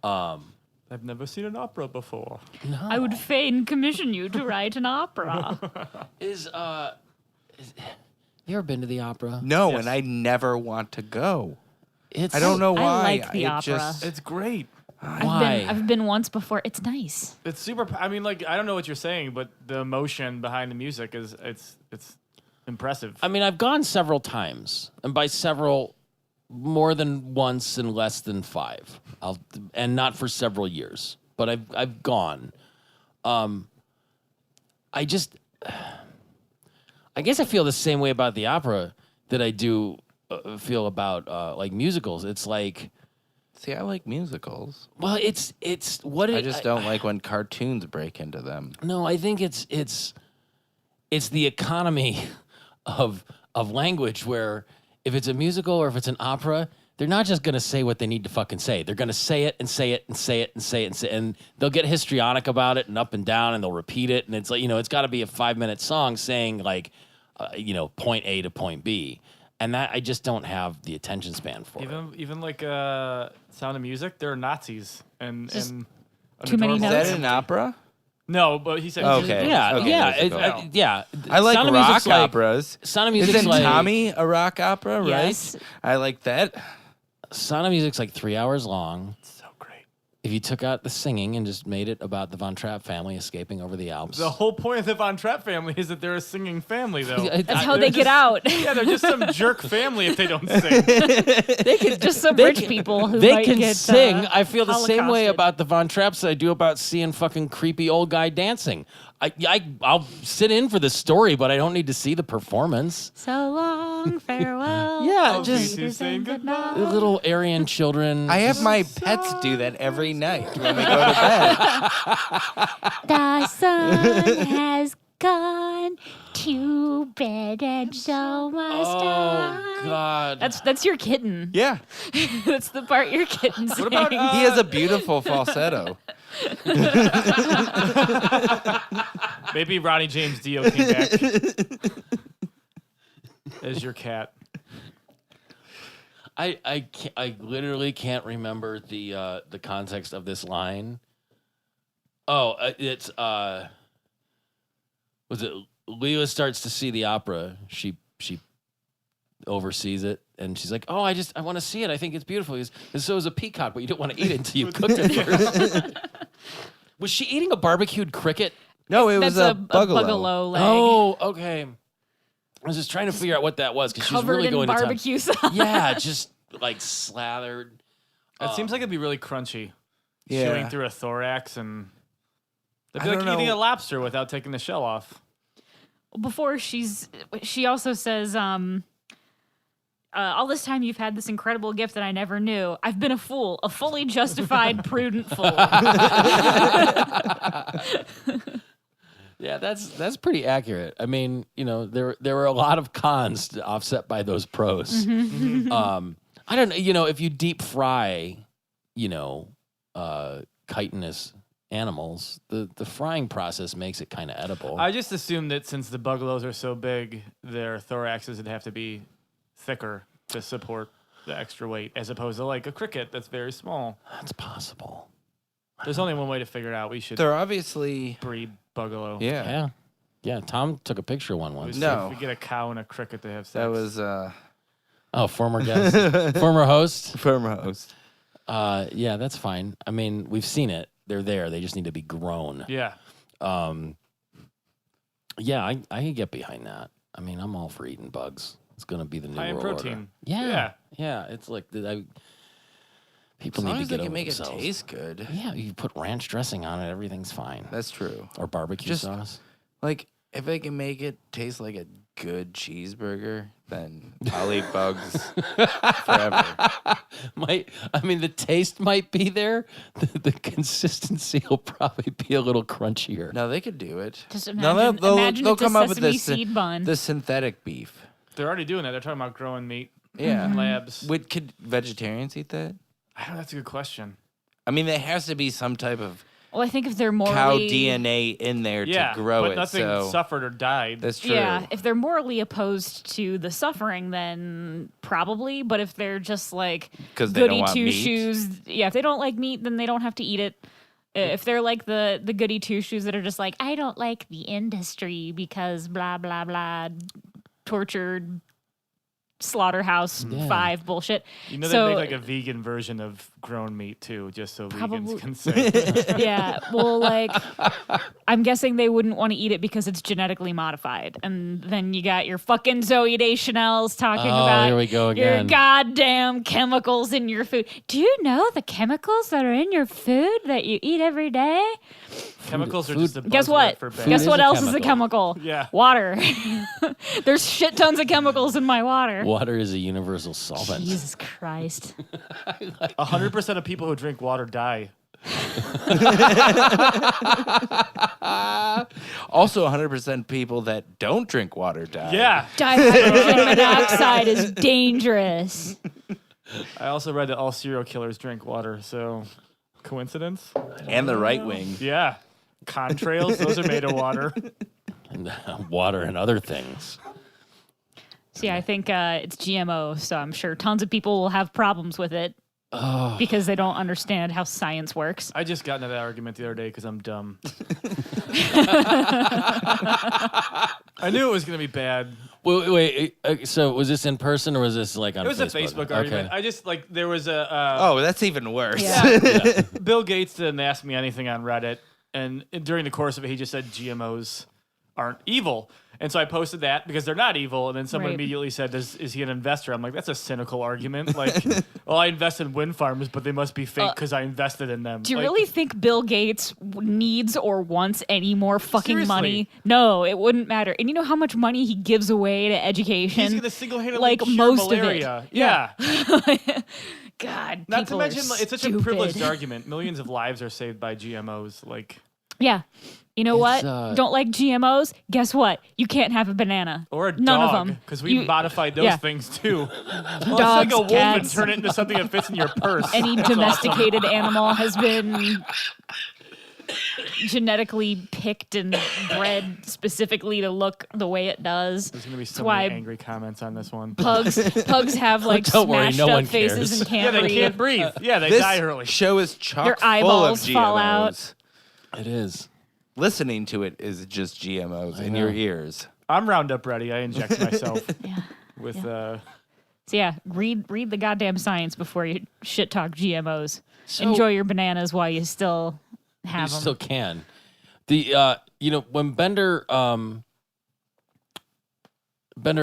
I've never seen an opera before. No. I would fain commission you to write an opera. You ever been to the opera? No, Yes. and I never want to go. It's I don't know why. I like the It opera. just- It's great. Why? I've been once before. It's nice. It's super. I mean, like, I don't know what you're saying, but the emotion behind the music is it's impressive. I mean, I've gone several times, and by several, more than once and less than 5. And not for several years, but I've gone. I guess I feel the same way about the opera that I do feel about like musicals. It's like, See, I like musicals. well, it's what it, I just don't like when cartoons break into them. No, I think it's the economy of language where if it's a musical or if it's an opera, they're not just going to say what they need to fucking say. They're going to say it and say it and say it and say it and say it. And they'll get histrionic about it and up and down and they'll repeat it. And it's like, it's got to be a 5-minute song saying like, point A to point B. And that I just don't have the attention span for it. Even like Sound of Music, they're Nazis and too many Is notes. that an opera? No, but he said Okay. Yeah, Okay, yeah, musical. yeah. I like Sound of rock Music's like- operas. Sound of Music's Isn't like Tommy a rock opera, right? Yes. I like that. Sound of Music's like 3 hours long. so great. If you took out the singing and just made it about the Von Trapp family escaping over the Alps. The whole point of the Von Trapp family is that they're a singing family, though. That's how they get out. Yeah, they're just some jerk family if they don't sing. Just some rich people who They might can get, sing. I feel the same way Holocausted. about the Von Trapps I do about seeing fucking creepy old guy dancing. I'll sit in for the story, but I don't need to see the performance. So long, farewell. Yeah, Just just saying goodbye. little Aryan children. I have my pets do that every night when we go to bed. The sun has gone to bed, and so must Oh I. God. That's your kitten. Yeah. That's the part your kitten sings. What about He has a beautiful falsetto. maybe Ronnie James Dio came back as your cat. I literally can't remember the context of this line. Oh, it's was it Leela starts to see the opera. She oversees it and she's like, "Oh, I want to see it. I think it's beautiful." He goes, "And so is a peacock, but you don't want to eat it until you cooked it first." Was she eating a barbecued cricket? No, it was That's a bugalo. bugalo leg. Oh, okay. I was just trying to figure out what that was because she was covered really in going barbecue to sauce. town. Yeah, just like slathered. It seems like it'd be really crunchy. Yeah. Chewing through a thorax and it'd be I like don't eating know. a lobster without taking the shell off. Before she also says, all this time you've had this incredible gift that I never knew. I've been a fool, a fully justified, prudent fool. Yeah, that's pretty accurate. I mean, there were a lot of cons offset by those pros. I don't know, if you deep fry, chitinous animals, the frying process makes it kind of edible. I just assumed that since the bugalows are so big, their thoraxes would have to be thicker to support the extra weight, as opposed to like a cricket that's very small. That's possible. There's only one way to figure it out. We should They're obviously. breed bugalo. Yeah. Yeah, Tom took a picture of one We once. should- No. if we get a cow and a cricket to have sex. That was Oh, former guest, former host. firm host. Yeah, that's fine. I mean, we've seen it. They're there. They just need to be grown. Yeah. Yeah, I can get behind that. I mean, I'm all for eating bugs. It's going to be the new High in world protein. order. Yeah. It's like people As need long to as they get can over make themselves. it taste good. Yeah, you put ranch dressing on it, everything's fine. That's true. Or barbecue Just- sauce. Like, if they can make it taste like a good cheeseburger, then I'll eat bugs forever. The taste might be there. The consistency will probably be a little crunchier. No, they could do it. Just No, imagine, imagine they'll it's a come up with sesame this seed bun. the synthetic beef. They're already doing that. They're talking about growing meat Yeah. Mm-hmm. in labs. Could vegetarians eat that? I don't know. That's a good question. I mean, there has to be some type of Well, I think if they're morally cow DNA in there Yeah, to grow but it. nothing So suffered or died. that's true. Yeah, if they're morally opposed to the suffering, then probably. But if they're just like 'Cause they don't goody want two meat? shoes, yeah, if they don't like meat, then they don't have to eat it. If they're like the goody two shoes that are just like, I don't like the industry because blah blah blah, tortured slaughterhouse 5 bullshit. You know, So- they make like a vegan version of grown meat too, just so Probably- vegans can say. Yeah, well, like, I'm guessing they wouldn't want to eat it because it's genetically modified. And then you got your fucking Zoe Deschanel's talking about here we go your again. goddamn chemicals in your food. Do you know the chemicals that are in your food that you eat every day? Chemicals are just a Guess buzzword what? for bad. Guess is what a else is a chemical. chemical? Yeah. Water. There's shit tons of chemicals in my water. Water is a universal solvent. Jesus Christ. 100% of people who drink water die. Also, 100% people that don't drink water die. Yeah. Dihydrogen monoxide is dangerous. I also read that all serial killers drink water. So, coincidence? And the right wing. Yeah. Contrails, those are made of water. And water and other things. See, I think it's GMO, so I'm sure tons of people will have problems with it because they don't understand how science works. I just got into that argument the other day because I'm dumb. I knew it was going to be bad. Wait. So was this in person or was this like on It was Facebook? a Facebook argument. I just, like, there was a... Oh, that's even worse. Yeah. Bill Gates didn't ask me anything on Reddit, and during the course of it, he just said GMOs aren't evil. And so I posted that because they're not evil, and then someone Right. immediately said, is he an investor? I'm like, that's a cynical argument. Like, well, I invest in wind farms, but they must be fake because I invested in them. Do you Like, really think Bill Gates needs or wants any more fucking Seriously. money? No, it wouldn't matter. And you know how much money he gives away to education? He's going to single-handedly like cure most malaria. of it. Yeah. God, Not to people are mention, like, it's such a stupid. privileged argument. Millions of lives are saved by GMOs. Like, Yeah. You know what? It's, Don't like GMOs? Guess what? You can't have a banana. or a None dog. of them. Because we modified those yeah. things, too. Well, Dogs, it's like a wolf and cats. turn it into something that fits in your purse. Any That's awesome. domesticated animal has been genetically picked and bred specifically to look the way it does. There's going to be so why- many angry comments on this one. Pugs have like Don't worry, smashed no up one faces cares. and Yeah, can't they breathe. can't breathe. Yeah, they This die early. show is chock Their full of eyeballs GMOs. fall out. It is. Listening to it is just GMOs in your ears. I'm Roundup ready. I inject myself Yeah. with So yeah, read the goddamn science before you shit talk GMOs. So- Enjoy your bananas while you still You have them. still can. The when Bender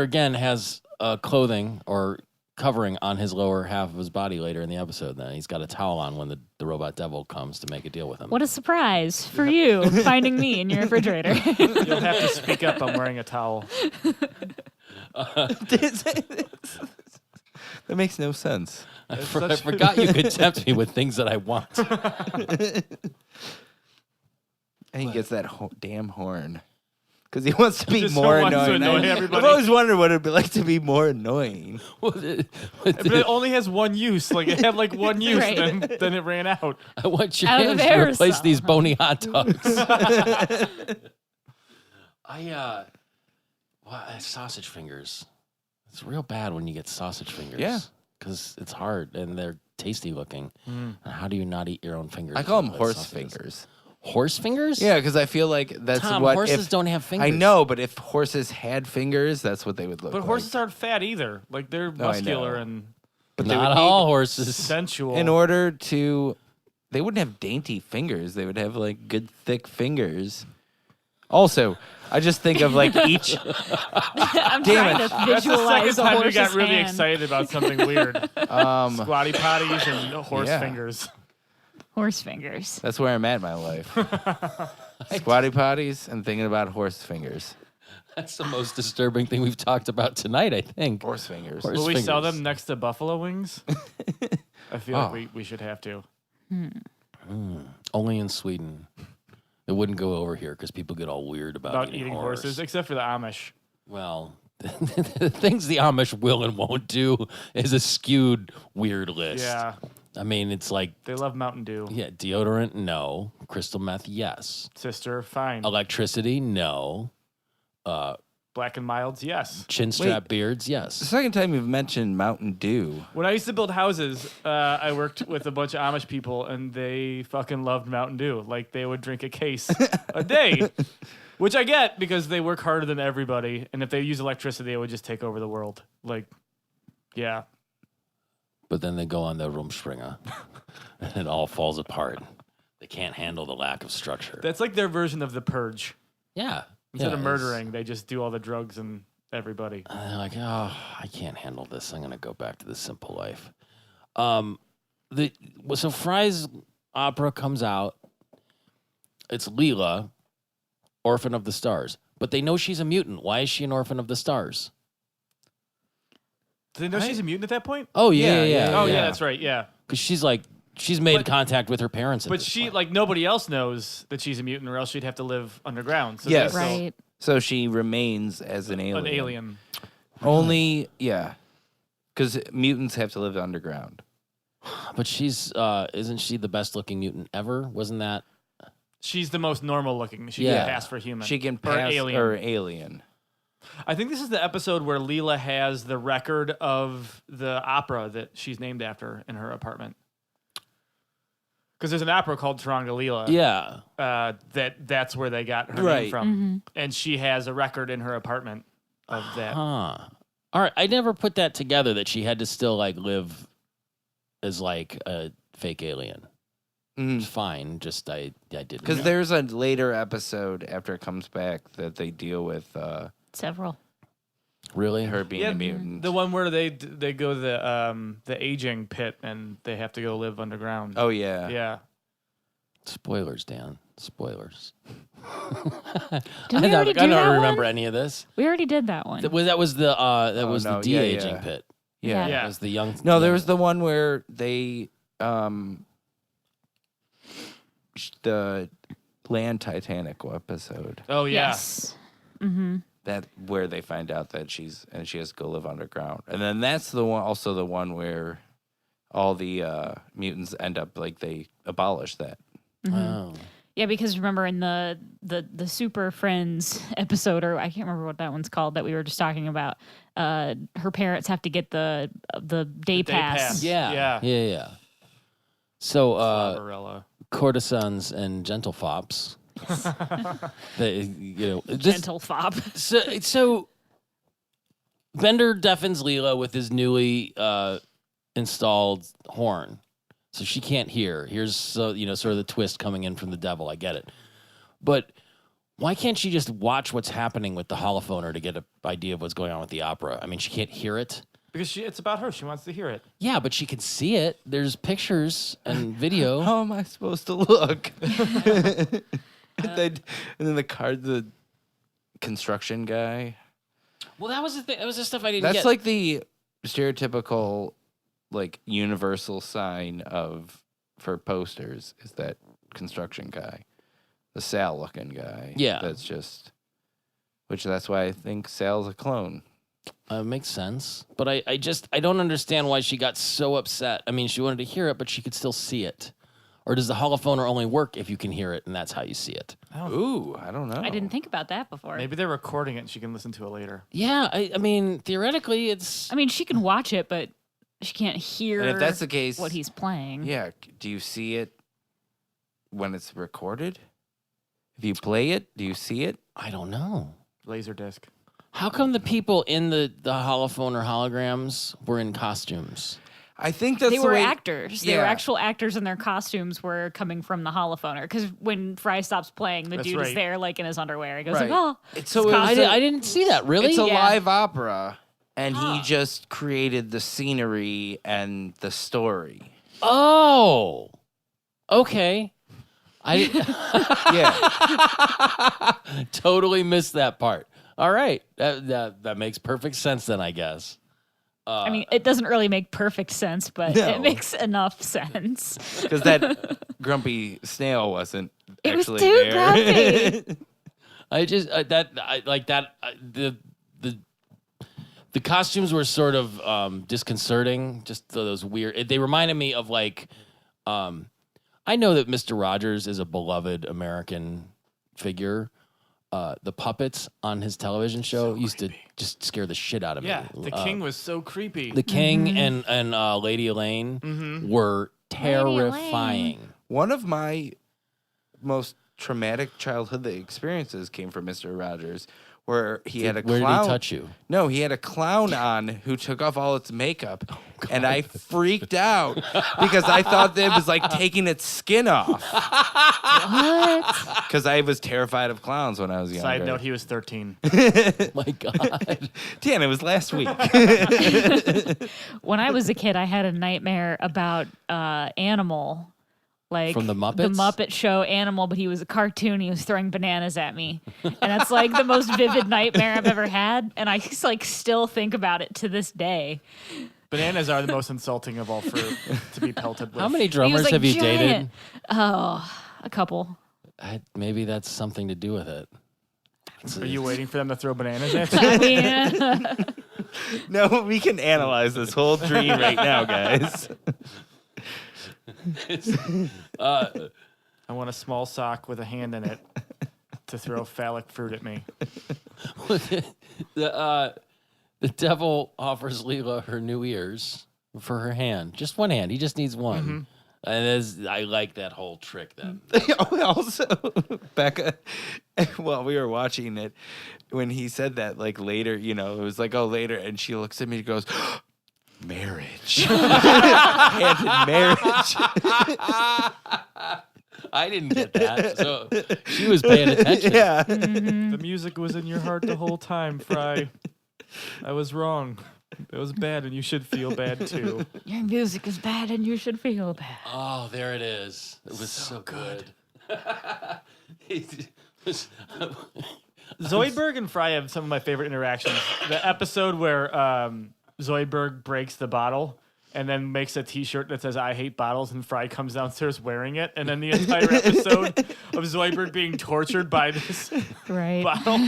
again has clothing or covering on his lower half of his body later in the episode. Then he's got a towel on when the robot devil comes to make a deal with him. What a surprise for you finding me in your refrigerator. you'll have to speak up. I'm wearing a towel. That makes no sense. I forgot you could tempt me with things that I want. And he gets that damn horn. Because he wants to be Just more wants to annoying. annoy I've everybody. always wondered what it'd be like to be more annoying. But it only has one use. Like, it had like one use, Right. then it ran out. I want your Out of hands to replace aerosol. these bony hot dogs. Sausage fingers. It's real bad when you get sausage fingers. Yeah. Because it's hard and they're tasty looking. And how do you not eat your own fingers? I call them with horse sausages? fingers. Horse fingers? Yeah, because I feel like that's Tom, what horses don't have fingers. I know, but if horses had fingers, that's what they would look But like. horses aren't fat either. Like, they're No, I muscular know. and But they Not would all need- horses. sensual. In order to, they wouldn't have dainty fingers. They would have like good thick fingers. Also, I just think of like each. I'm Damn trying it. to That's the visualize second a time we horse's got really hand. excited about something weird. Squatty potties and horse Yeah. fingers. Horse fingers. That's where I'm at in my life. Squatty potties and thinking about horse fingers. That's the most disturbing thing we've talked about tonight, I think. Horse fingers. Horse Will we sell fingers. them next to buffalo wings? I feel like we should have to. Only in Sweden. It wouldn't go over here because people get all weird about Eating horses, except for the Amish. Well, the things the Amish will and won't do is a skewed, weird list. Yeah, I mean, it's like, they love Mountain Dew. yeah, deodorant, no. Crystal meth, yes. Sister, fine. Electricity, no. Black and milds, yes. Chin strap Wait. beards, The yes. second time you've mentioned Mountain Dew. When I used to build houses, I worked with a bunch of Amish people, and they fucking loved Mountain Dew. Like, they would drink a case a day, which I get because they work harder than everybody. And if they use electricity, it would just take over the world. Like, yeah. But then they go on the Rumspringa, and it all falls apart. They can't handle the lack of structure. That's like their version of the purge. Yeah. Instead of it's- murdering, they just do all the drugs and everybody. And they're like, oh, I can't handle this. I'm gonna go back to the simple life. So Fry's opera comes out. It's Leela, Orphan of the Stars, but they know she's a mutant. Why is she an Orphan of the Stars? Do they know she's a mutant at that point? Oh yeah. Oh, yeah, that's right, yeah. Because she's made contact with her parents. At But this she, point. like, nobody else knows that she's a mutant, or else she'd have to live underground. So Yes. that's still Right. So she remains as an alien. an alien. Only, yeah. Because mutants have to live underground. But she's isn't she the best looking mutant ever? Wasn't that? She's the most normal looking. She Yeah. can pass for human. She can Or pass alien. or alien. I think this is the episode where Leela has the record of the opera that she's named after in her apartment. Because there's an opera called Taranga Leela. Yeah. That's where they got her Right. name from. And she has a record in her apartment of that. Huh. All right. I never put that together that she had to still like live as like a fake alien. Mhm. It's fine. Just I didn't. Because know. there's a later episode after it comes back that they deal with Several. Really her being Yeah, a mutant. The one where they go to the aging pit and they have to go live underground. Oh, yeah. Yeah. Spoilers, Dan. Spoilers. Did we already do I that don't remember one? any of this. We already did that one. That was the no, de yeah, aging yeah. pit. Yeah. Yeah. That was the young. No, there young- was the one where they the land Titanic episode. Oh, yeah. Yes. Mm-hmm. That where they find out that she has to go live underground. And then that's the one also the one where all the mutants end up like they abolish that. Oh. Yeah, because remember in the Super Friends episode, or I can't remember what that one's called that we were just talking about. Her parents have to get the day pass. Yeah. Yeah. So Barbarella. courtesans and gentlefops. They, just, Gentle fop. so Bender deafens Leela with his newly installed horn, so she can't hear. Here's sort of the twist coming in from the devil. I get it, but why can't she just watch what's happening with the holophoner to get an idea of what's going on with the opera? I mean, she can't hear it. Because it's about her. She wants to hear it. Yeah, but she can see it. There's pictures and video. How am I supposed to look? And then the construction guy. Well, that was the thing. That was the stuff I didn't That's get. like the stereotypical, like universal sign for posters is that construction guy, the Sal looking guy. Yeah. That's why I think Sal's a clone. Makes sense. But I don't understand why she got so upset. I mean, she wanted to hear it, but she could still see it. Or does the holophoner only work if you can hear it and that's how you see it? Ooh, I don't know. I didn't think about that before. Maybe they're recording it and she can listen to it later. Yeah, I mean, theoretically, it's... I mean, she can watch it, but she can't hear And if that's the case, what he's playing. Yeah, do you see it when it's recorded? If you play it, do you see it? I don't know. Laserdisc. How come the people in the holophone or holograms were in costumes? I think that's They the were way, actors. They were Yeah. actual actors, and their costumes were coming from the holophoner. Because when Fry stops playing, the That's dude is right. there, like in his underwear. He goes Right. like, "Oh, So it was I didn't see that. Really? It's a Yeah. live opera, and he just created the scenery and the story. Oh, okay. I Yeah. totally missed that part. All right, that makes perfect sense then, I guess. I mean, it doesn't really make perfect sense, but No. it makes enough sense." Because that grumpy snail wasn't It was actually too there. grumpy. I just the costumes were sort of disconcerting. Just those weird. They reminded me of like. I know that Mr. Rogers is a beloved American figure. The puppets on his television show used to just scare the shit out of me. Yeah, the king was so creepy. The King and Lady Elaine were terrifying. One of my most traumatic childhood experiences came from Mr. Rogers, where he had a Where clown. did he touch you? No, he had a clown on who took off all its makeup, and I freaked out because I thought that it was like taking its skin off. What? Because I was terrified of clowns when I was younger. Side note, he was 13. My God. Dan, it was last week. When I was a kid, I had a nightmare about Animal. Like From the Muppets? The Muppet Show Animal, but he was a cartoon. He was throwing bananas at me. And that's like the most vivid nightmare I've ever had. And I like still think about it to this day. Bananas are the most insulting of all fruit to be pelted with. How many He was drummers like have you giant. dated? Oh, a couple. Maybe that's something to do with it. Are you waiting for them to throw bananas at you? I mean, No, we can analyze this whole dream right now, guys. I want a small sock with a hand in it to throw phallic fruit at me. The devil offers Leela her new ears for her hand. Just one hand. He just needs one. And I like that whole trick then. Also, Becca, while we were watching it, when he said that, like later, it was like, oh, later, and she looks at me and goes, marriage. Hand in marriage. I didn't get that. So she was paying attention. Yeah. The music was in your heart the whole time, Fry. I was wrong. It was bad, and you should feel bad too. your music is bad and you should feel bad. Oh, there it is. It was so good. Zoidberg and Fry have some of my favorite interactions. The episode where Zoidberg breaks the bottle and then makes a T-shirt that says "I hate bottles," and Fry comes downstairs wearing it, and then the entire episode of Zoidberg being tortured by this Right. bottle.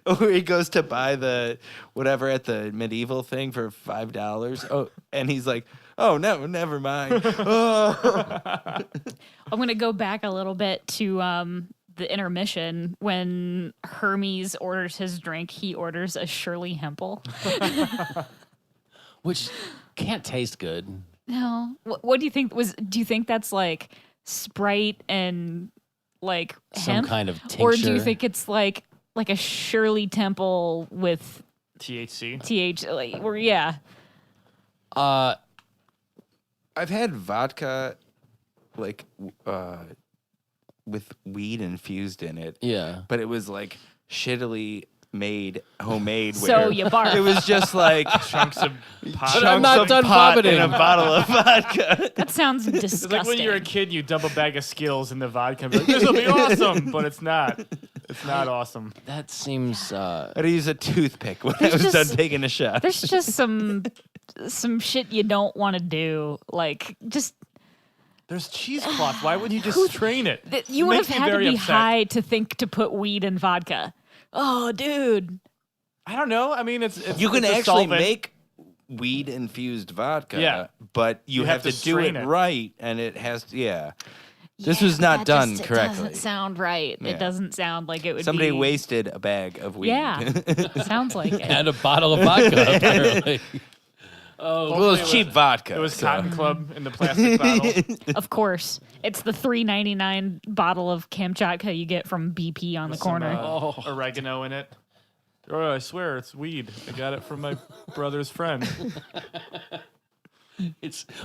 Or he goes to buy the whatever at the medieval thing for $5. Oh, and he's like, oh, no, never mind. Oh. I'm going to go back a little bit to the intermission. When Hermes orders his drink, he orders a Shirley Hempel. Which can't taste good. No. What do you think do you think that's like Sprite and like Some hemp? kind of Or do you tincture. think it's like a Shirley Temple with THC. or yeah. I've had vodka like with weed infused in it. Yeah. But it was like shittily made, homemade. So where you barf. It was just like Chunks of pot. But I'm not done pot vomiting. in a bottle of vodka. That sounds disgusting. It's like when you're a kid, you dump a bag of Skittles in the vodka and be like, this will be awesome, but it's not. It's not awesome. That seems I had to use a toothpick when I was just- done taking a shot. There's just some shit you don't want to do. Like just There's cheesecloth. Why would you just strain it? you would have Makes me had to very be upset. high to think to put weed in vodka. Oh, dude. I don't know. I mean, it's You can it's a actually solvent. make weed infused vodka. Yeah. But you have to do strain it it. right, and it has to, yeah. This Yeah, was not that done just, correctly. It doesn't sound right. Yeah. It doesn't sound like it would Somebody be. wasted a bag of weed. Yeah. Sounds like it. and a bottle of vodka, apparently. Well, it was cheap vodka. It was so. Cotton Club in the plastic bottle. Of course. It's the $3.99 bottle of Kamchatka you get from BP on the corner. Some, oregano in it. Oh, I swear it's weed. I got it from my brother's friend.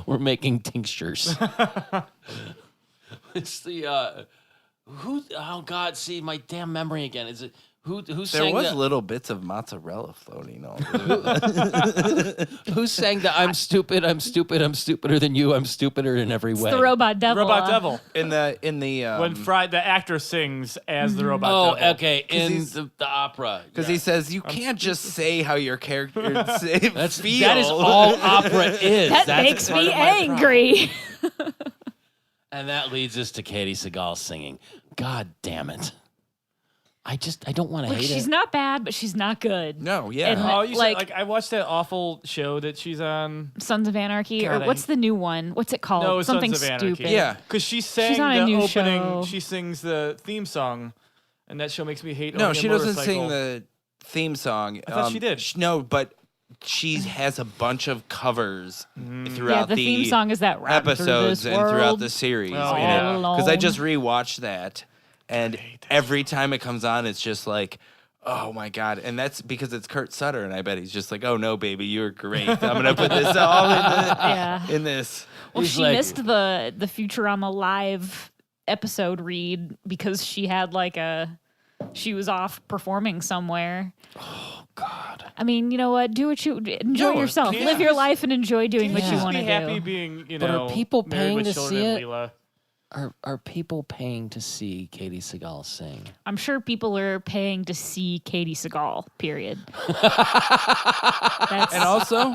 We're making tinctures. It's the who? Oh God! See my damn memory again. Is it who There sang was the, little bits of mozzarella floating all who sang the I'm stupid, I'm stupid, I'm stupider than you, I'm stupider in every way. It's the Robot Devil. Robot Devil. in the When the actor sings as the Robot Oh, Devil. okay. In he's- the opera. because he says you can't just say how your character feels. That is all opera is. That That's makes part me of my problem. angry. And that leads us to Katie Seagal singing. God damn it. I don't want to Like, hate she's it. not bad, but she's not good. No, yeah. And- Oh, you Like- said, I watched that awful show that she's on. Sons of Anarchy, God, or what's the new one? What's it called? No, Something Sons of Anarchy. stupid. Yeah. Because she sang on a the new opening. show. She sings the theme song, and that show makes me hate. No, owning a she doesn't sing motorcycle. the theme song. I thought she did. No, but she has a bunch of covers Yeah, throughout the theme song is that rap episodes and throughout the series. Oh, yeah. Because I just rewatched that, and every time it comes on, it's just like, oh my god! And that's because it's Kurt Sutter, and I bet he's just like, oh no, baby, you're great. I'm gonna put this all Yeah. in this. Well, He's she like- missed the Futurama live episode read because she had she was off performing somewhere. Oh, God. I mean, you know what? Do what you enjoy No, yourself. can't Live your just- life and enjoy doing what you Just want be to happy do. being, But are people married paying with to children see and it? Leela. Are people paying to see Katie Seagal sing? I'm sure people are paying to see Katie Seagal. Period. That's, And also,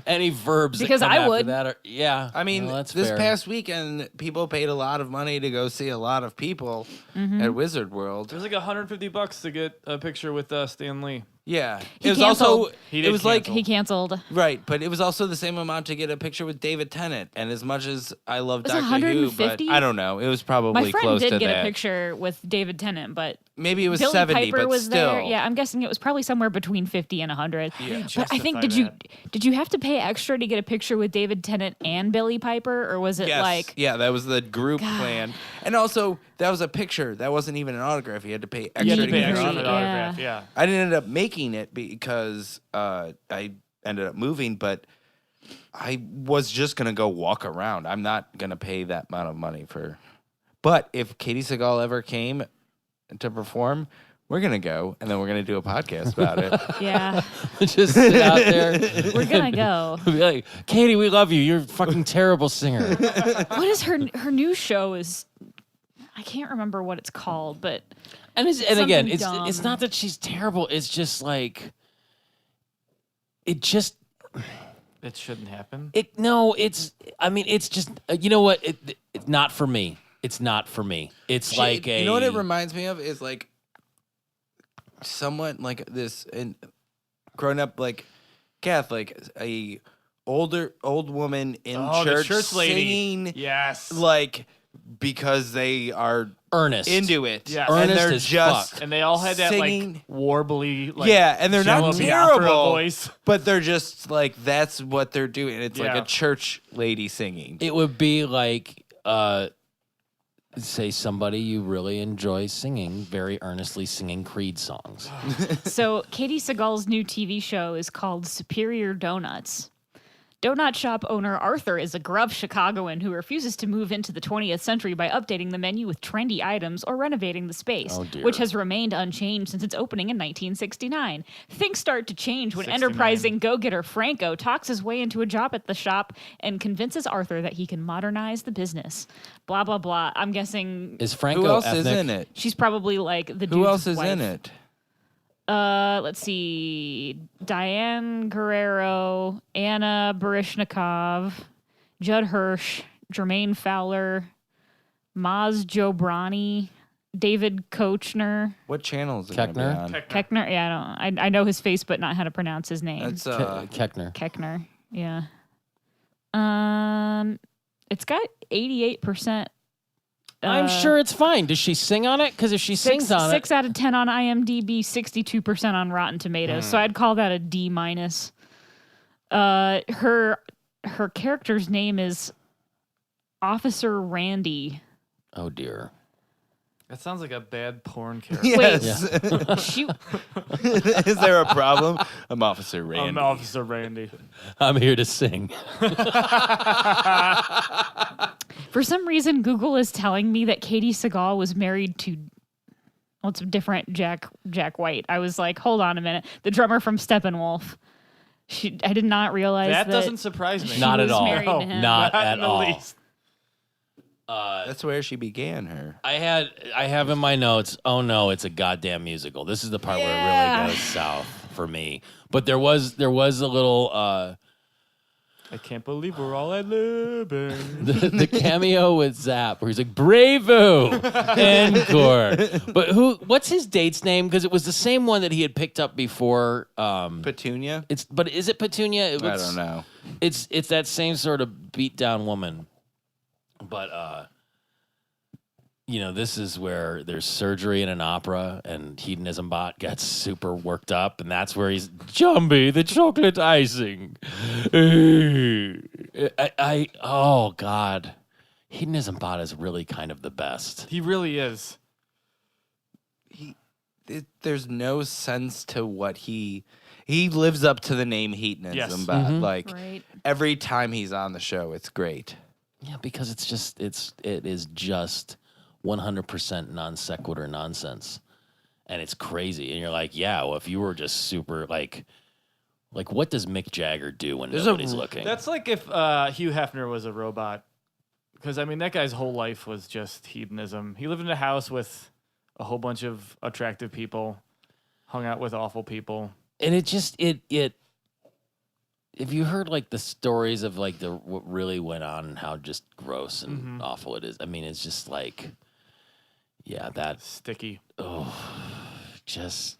Any verbs Because that come I after would. that are, yeah. I mean, well, that's this fair. past weekend, people paid a lot of money to go see a lot of people at Wizard World. It was like $150 to get a picture with Stan Lee. Yeah, He it was canceled. also He it did was like cancel. he canceled. right, but it was also the same amount to get a picture with David Tennant. And as much as I love Was it Doctor Who, but 150? I don't know, it was probably My friend close did to get that. a picture with David Tennant, but Maybe it was Billy 70, Piper but was still. there. Yeah, I'm guessing it was probably somewhere between 50 and 100. Yeah. But I think did you have to pay extra to get a picture with David Tennant and Billy Piper, or was it Yes. like yeah, that was the group plan. And also, that was a picture. That wasn't even an autograph. You had to pay extra You had to to pay get extra on for it. the autograph, yeah. I didn't end up making it because I ended up moving, but I was just going to go walk around. I'm not going to pay that amount of money for. But if Katie Seagal ever came to perform, we're going to go, and then we're going to do a podcast about it. yeah, Just sit out there. we're gonna go. Be like, Katie, we love you. You're a fucking terrible singer. What is her new show is I can't remember what it's called, but And again, Something it's dumb. not that she's terrible. It's just like it just It shouldn't happen. it's just you know what? It's not for me. It's not for me. It's like You know what it reminds me of is like somewhat like this and growing up like Catholic, a old woman in Oh, the church, church lady. singing Yes. like because they are earnest. into it. Yes. And Earnest they're as just fuck. And they all had that singing. like warbly, like yeah, and they're not Jello Biafra terrible, voice. but they're just like that's what they're doing. It's like Yeah. a church lady singing. It would be like say somebody you really enjoy singing, very earnestly singing Creed songs. so Katie Seagal's new TV show is called Superior Donuts. Donut shop owner Arthur is a gruff Chicagoan who refuses to move into the 20th century by updating the menu with trendy items or renovating the space, Oh, dear. which has remained unchanged since its opening in 1969. Things start to change when 69. enterprising go-getter Franco talks his way into a job at the shop and convinces Arthur that he can modernize the business. Blah, blah, blah. I'm guessing Is Franco Who else ethnic? is in it? she's probably like the dude's Who else is wife. in it? Let's see. Diane Guerrero, Anna Barishnikov, Judd Hirsch, Jermaine Fowler, Maz Jobrani, David Kochner, What channel is it gonna be Keckner? on? Keckner. Yeah, I know his face, but not how to pronounce his name. That's Keckner. Keckner. Yeah. It's got 88%. I'm sure it's fine. Does she sing on it? Because if she sings on 6 out of 10 on IMDb, 62% on Rotten Tomatoes. So I'd call that a D minus. Her character's name is Officer Randy. oh dear. That sounds like a bad porn character. Yes. Shoot. Is there a problem? I'm Officer Randy. I'm Officer Randy. I'm here to sing. For some reason, Google is telling me that Katie Sagal was married to. Well, it's a different Jack White. I was like, hold on a minute. The drummer from Steppenwolf. I did not realize that. That doesn't surprise me. she Not at was all. married to him. Not Not at in the all. least. That's where she began her. I have in my notes, oh no, it's a goddamn musical. This is the part where it Yeah. really goes south for me. But there was a little I can't believe we're all at Libby. the cameo with Zapp where he's like, Bravo! Encore. But what's his date's name? Because it was the same one that he had picked up before. Petunia? But is it Petunia? I don't know. It's that same sort of beat down woman. But this is where there's surgery in an opera, and Hedonism Bot gets super worked up, and that's where he's Jumbie, the chocolate icing. Oh God, Hedonism Bot is really kind of the best. He really is. There's no sense to what he lives up to the name Hedonism Yes. Bot. Like Right. every time he's on the show, it's great. Yeah, because it is just 100% non sequitur nonsense, and it's crazy. And you're like, yeah, well, if you were just super like what does Mick Jagger do when nobody's looking? That's like if Hugh Hefner was a robot. Because, I mean, that guy's whole life was just hedonism. He lived in a house with a whole bunch of attractive people, hung out with awful people. And it just if you heard like the stories of like what really went on and how just gross and awful it is, I mean, it's just like, yeah, that Sticky. just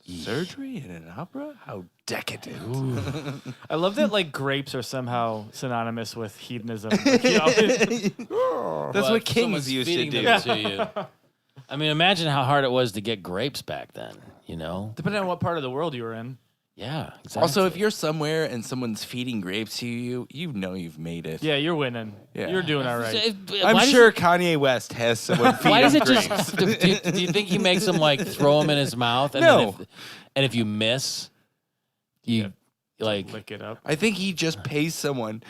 Surgery in an opera? How decadent. I love that, like, grapes are somehow synonymous with hedonism. Like, you know, That's Well, what if kings someone's used to feeding do. them to you. I mean, imagine how hard it was to get grapes back then. depending on what part of the world you were in. Yeah, exactly. Also, if you're somewhere and someone's feeding grapes to you, you know you've made it. Yeah, you're winning. Yeah. You're doing all right. I'm sure Kanye West has someone feeding Why does it grapes. just? Do you think he makes them like throw them in his mouth? And No. Then if you miss, you like. Lick it up. I think he just pays someone.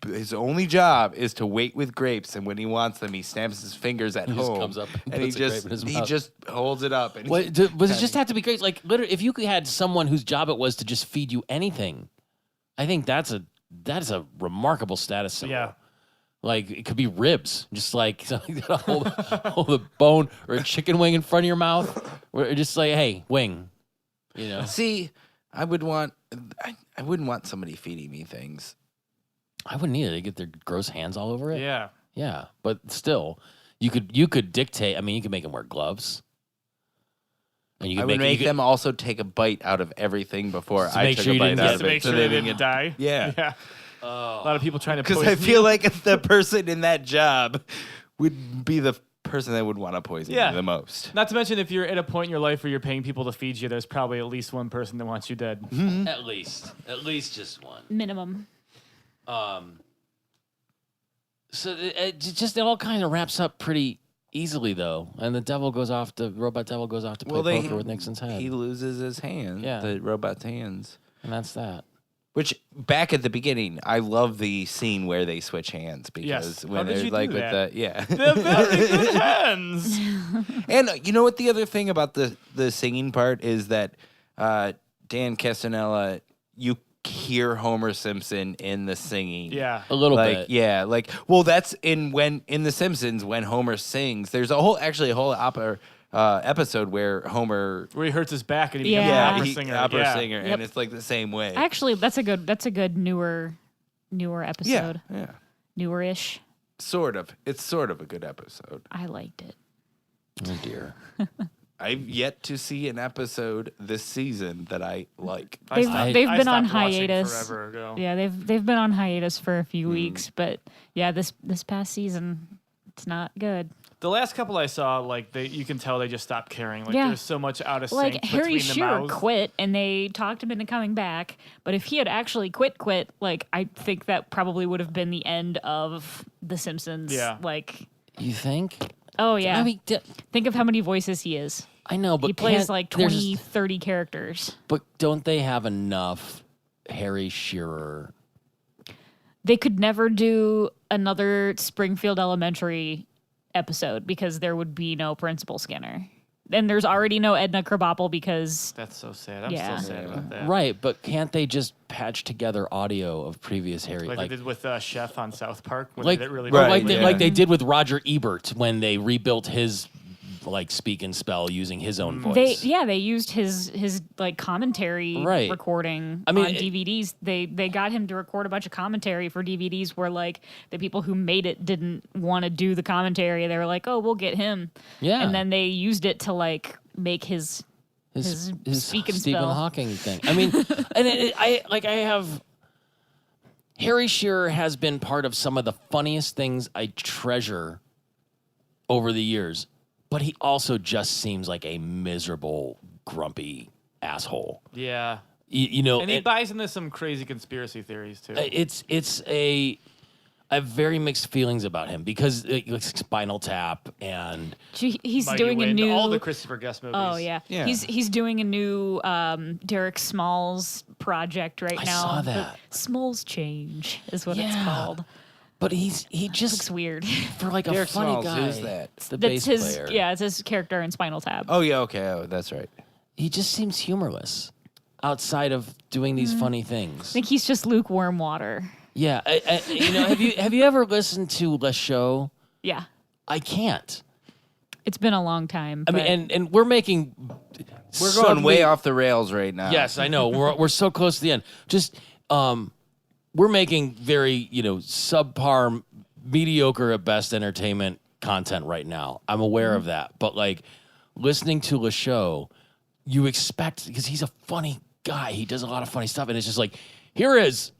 His only job is to wait with grapes, and when he wants them, he snaps his fingers at He just home. comes up and and he puts a grape just in his he mouth. just holds it up. And What, does it just have to be great? Like literally, if you had someone whose job it was to just feed you anything, I think that's a remarkable status symbol. Yeah. Like it could be ribs, just like hold a bone or a chicken wing in front of your mouth, or just like, hey, wing, See, I wouldn't want somebody feeding me things. I wouldn't either. They get their gross hands all over it. Yeah. Yeah, but still, you could dictate. I mean, you could make them wear gloves, and you I could would make them also take a bite out of everything before To I make took sure a you bite didn't out get of To it. make so sure they they didn't die. Yeah. Yeah. A lot of people trying to Because poison I feel you. like the person in that job would be the person that would want to poison Yeah. me the most. Not to mention, if you're at a point in your life where you're paying people to feed you, there's probably at least one person that wants you dead. at least just one. Minimum. So it all kind of wraps up pretty easily though, and the robot devil goes off to play poker with Nixon's head, He loses his hand, Yeah. the robot's hands. and that's that. Which back at the beginning, I love the scene where they switch hands because Yes. when How did they're you do like that? with the They're very good hands. And you know what the other thing about the singing part is that Dan Castanella, you hear Homer Simpson in the singing. Yeah. A little like bit. yeah, like well that's in The Simpsons when Homer sings. There's a whole opera episode where Homer Where he hurts his back and he Yeah. becomes an opera he- singer. opera Yeah. singer, Yep. and it's like the same way. Actually, that's a good newer episode. yeah, Newer-ish. sort of. It's sort of a good episode. I liked it. Oh dear. I've yet to see an episode this season that I like. I They've stopped- been I on stopped watching hiatus. forever ago. Yeah, they've been on hiatus for a few weeks, but yeah, this past season, it's not good. The last couple I saw, like you can tell they just stopped caring. Like Yeah. there's so much out of sync Like between Harry the Shearer mouths. quit, and they talked him into coming back. But if he had actually quit, like I think that probably would have been the end of The Simpsons. Yeah. Like You think? Oh yeah. I mean, Think of how many voices he is. I know, but He plays can't- like there's- 20, 30 characters. But don't they have enough Harry Shearer? They could never do another Springfield Elementary episode because there would be no Principal Skinner. And there's already no Edna Krabappel because That's so sad. I'm Yeah. still sad about that. Right, but can't they just patch together audio of previous Harry? Like, they did with Chef on South Park. When like, they did really Right, like they did with Roger Ebert when they rebuilt his like speak and spell using his own voice. they used his like commentary Right. recording I mean, on DVDs. They got him to record a bunch of commentary for DVDs where like the people who made it didn't want to do the commentary. They were like, "Oh, we'll get him." Yeah. And then they used it to like make his his speak and Stephen spell. Hawking thing. I mean, and I have Harry Shearer has been part of some of the funniest things I treasure over the years, but he also just seems like a miserable, grumpy asshole. Yeah. You know, And he buys into some crazy conspiracy theories too. I have very mixed feelings about him because like Spinal Tap and He's Mighty doing a Wind, new all the Christopher Guest movies. Oh yeah. Yeah. He's doing a new Derek Smalls project right I now. saw The that. Smalls Change is what it's Yeah. called. but he Looks just weird. for like Derek a funny Smalls, guy. who's that? It's the That's bass his player. yeah, it's his character in Spinal Tap. Oh yeah, okay. Oh, that's right. He just seems humorless outside of doing these funny I things. think he's just lukewarm water. Yeah, you know, have you ever listened to Le Show? Yeah. I can't. It's been a long time. I mean, but and we're making We're going way off the rails right now. Yes, I know. We're so close to the end. Just we're making very, subpar, mediocre at best entertainment content right now. I'm aware of that. But like listening to Le Show, you expect because he's a funny guy. He does a lot of funny stuff, and it's just like, here is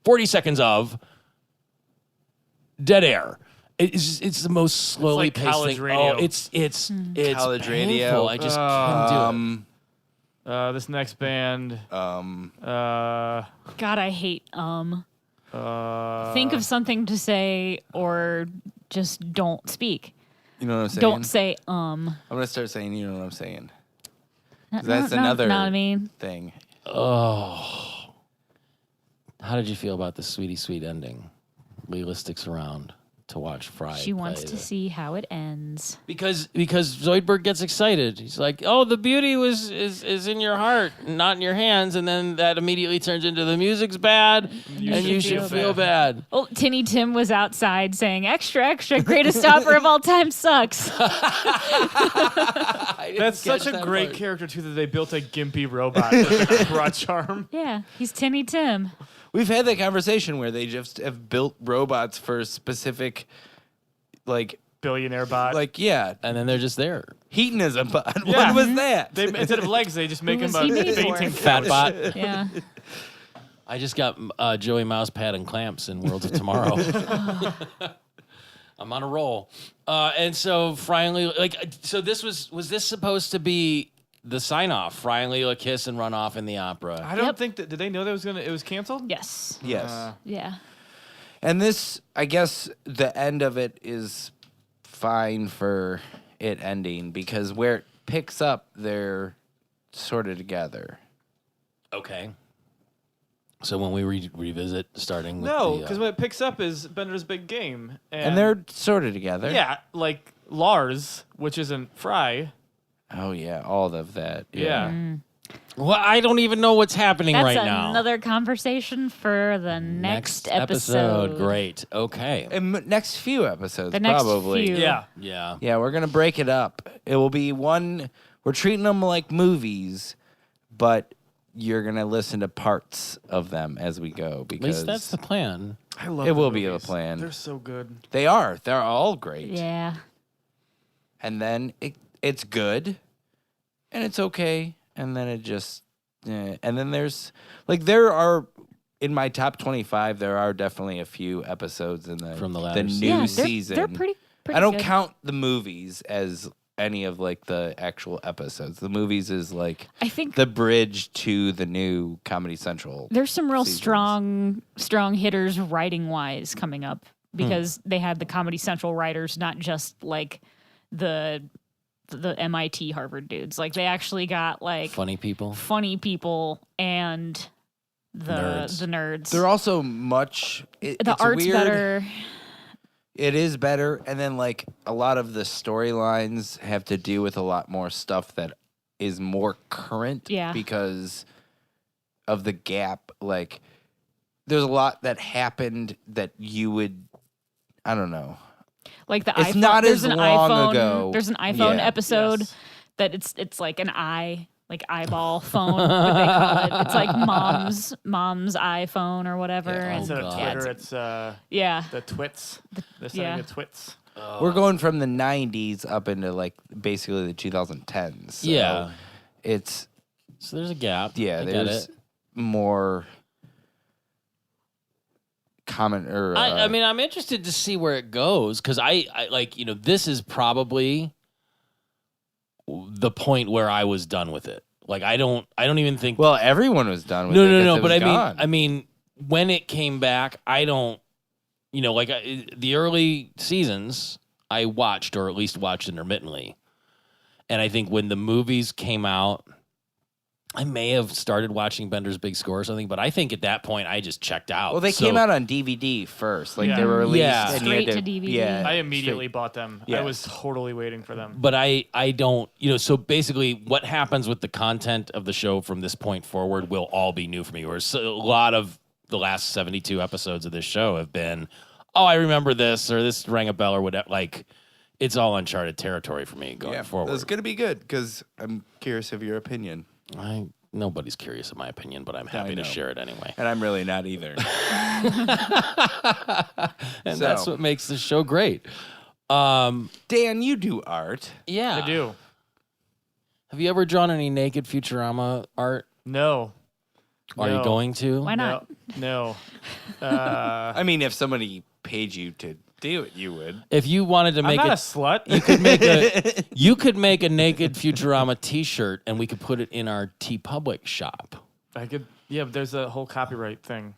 40 seconds of dead air. It's the most slowly like paced college thing. radio. Oh, it's College painful. radio. I just couldn't do it. This next band. God, I hate think of something to say or just don't speak. You know what I'm saying? Don't say I'm gonna start saying. You know what I'm saying? 'Cause No, that's no, another not I mean. thing. How did you feel about the Sweetie Sweet ending? Leela sticks around to watch Fry. She wants play to see how it ends. because Zoidberg gets excited. He's like, "Oh, the beauty is in your heart, not in your hands," and then that immediately turns into the music's bad, and you should feel bad. Oh, Tinny Tim was outside saying, "Extra, extra, greatest opera of all time sucks." That's such a great character too that they built a gimpy robot with a crutch arm. Yeah, he's Tinny Tim. We've had that conversation where they just have built robots for specific, Billionaire bot. yeah, And then they're just there. hedonism. What Yeah. was that? They, instead of legs, they just make him was a he made for? fainting Fat bot. Yeah. I just got Joey Mousepad and clamps in Worlds of Tomorrow. I'm on a roll. And so Fry and Leela, so this was this supposed to be the sign off? Fry and Leela kiss and run off in the opera. I don't Yep. think that. Did they know that it was canceled? Yes. Yes. Yeah. And this, I guess, the end of it is fine for it ending because where it picks up, they're sort of together. Okay. So when we revisit, starting with No, the, because what it picks up is Bender's big game, And they're sort of together. yeah, like Lars, which isn't Fry. Oh, yeah. All of that. Yeah. well, I don't even know what's happening That's right now. another conversation for the next episode. Great. Okay. And next few episodes, The next probably. few. Yeah. Yeah. Yeah, we're going to break it up. It will be one, we're treating them like movies, but you're going to listen to parts of them as we go At because least that's the plan. I love It the will be a movies. plan. They're so good. they are. They're all great. Yeah. And then it's good and it's okay. And then it just, and then there's, there are, in my top 25, there are definitely a few episodes in From the the latter new season. Yeah, they're, season. they're pretty I don't good. count the movies as any of the actual episodes. The movies is I think the bridge to the new Comedy Central. there's some real seasons. strong hitters writing wise coming up because they had the Comedy Central writers, not just like the MIT Harvard dudes. Like they actually got like Funny people. and the nerds. They're also much. The it's art's weird. better. It is better, and then like a lot of the storylines have to do with a lot more stuff that is more current. Yeah. Because of the gap. Like, there's a lot that happened that you would. I don't know. Like the It's iPhone. not there's as an long iPhone, ago. There's an iPhone Yeah. episode Yes. that it's like an eye, like eyeball phone, what they call it. It's like mom's iPhone or whatever. Yeah. and Instead of God. Twitter, it's yeah. the twits. They're sending yeah. the twits. We're going from the 90s up into like basically the 2010s. So Yeah. It's So there's a gap. yeah. I get There's it. more common or I mean, I'm interested to see where it goes because I like, this is probably the point where I was done with it. Like, I don't even think. well, everyone was done with no, it. no, 'cause no. it But was I gone. mean, when it came back, I don't, the early seasons I watched, or at least watched intermittently. And I think when the movies came out, I may have started watching Bender's Big Score or something, but I think at that point I just checked out. Well, they So- came out on DVD first. Like Yeah. they were released Yeah. and you had Straight to DVD. Yeah, I immediately straight- bought them. Yeah. I was totally waiting for them. But I don't, so basically what happens with the content of the show from this point forward will all be new for me. Whereas a lot of the last 72 episodes of this show have been, oh, I remember this, or this rang a bell, or whatever. Like, it's all uncharted territory for me going forward. It's gonna be good because I'm curious of your opinion, Nobody's curious of my opinion, but I'm happy to know. share it anyway. and I'm really not either. And that's what makes this show great. Dan, you do art. Yeah. I do. Have you ever drawn any naked Futurama art? No. Are you No. going to? Why not? No. I mean, if somebody paid you to do it, you would. If you wanted to I'm make not a it, slut. you could make a naked Futurama T-shirt, and we could put it in our TeePublic shop. I could. Yeah, but there's a whole copyright thing.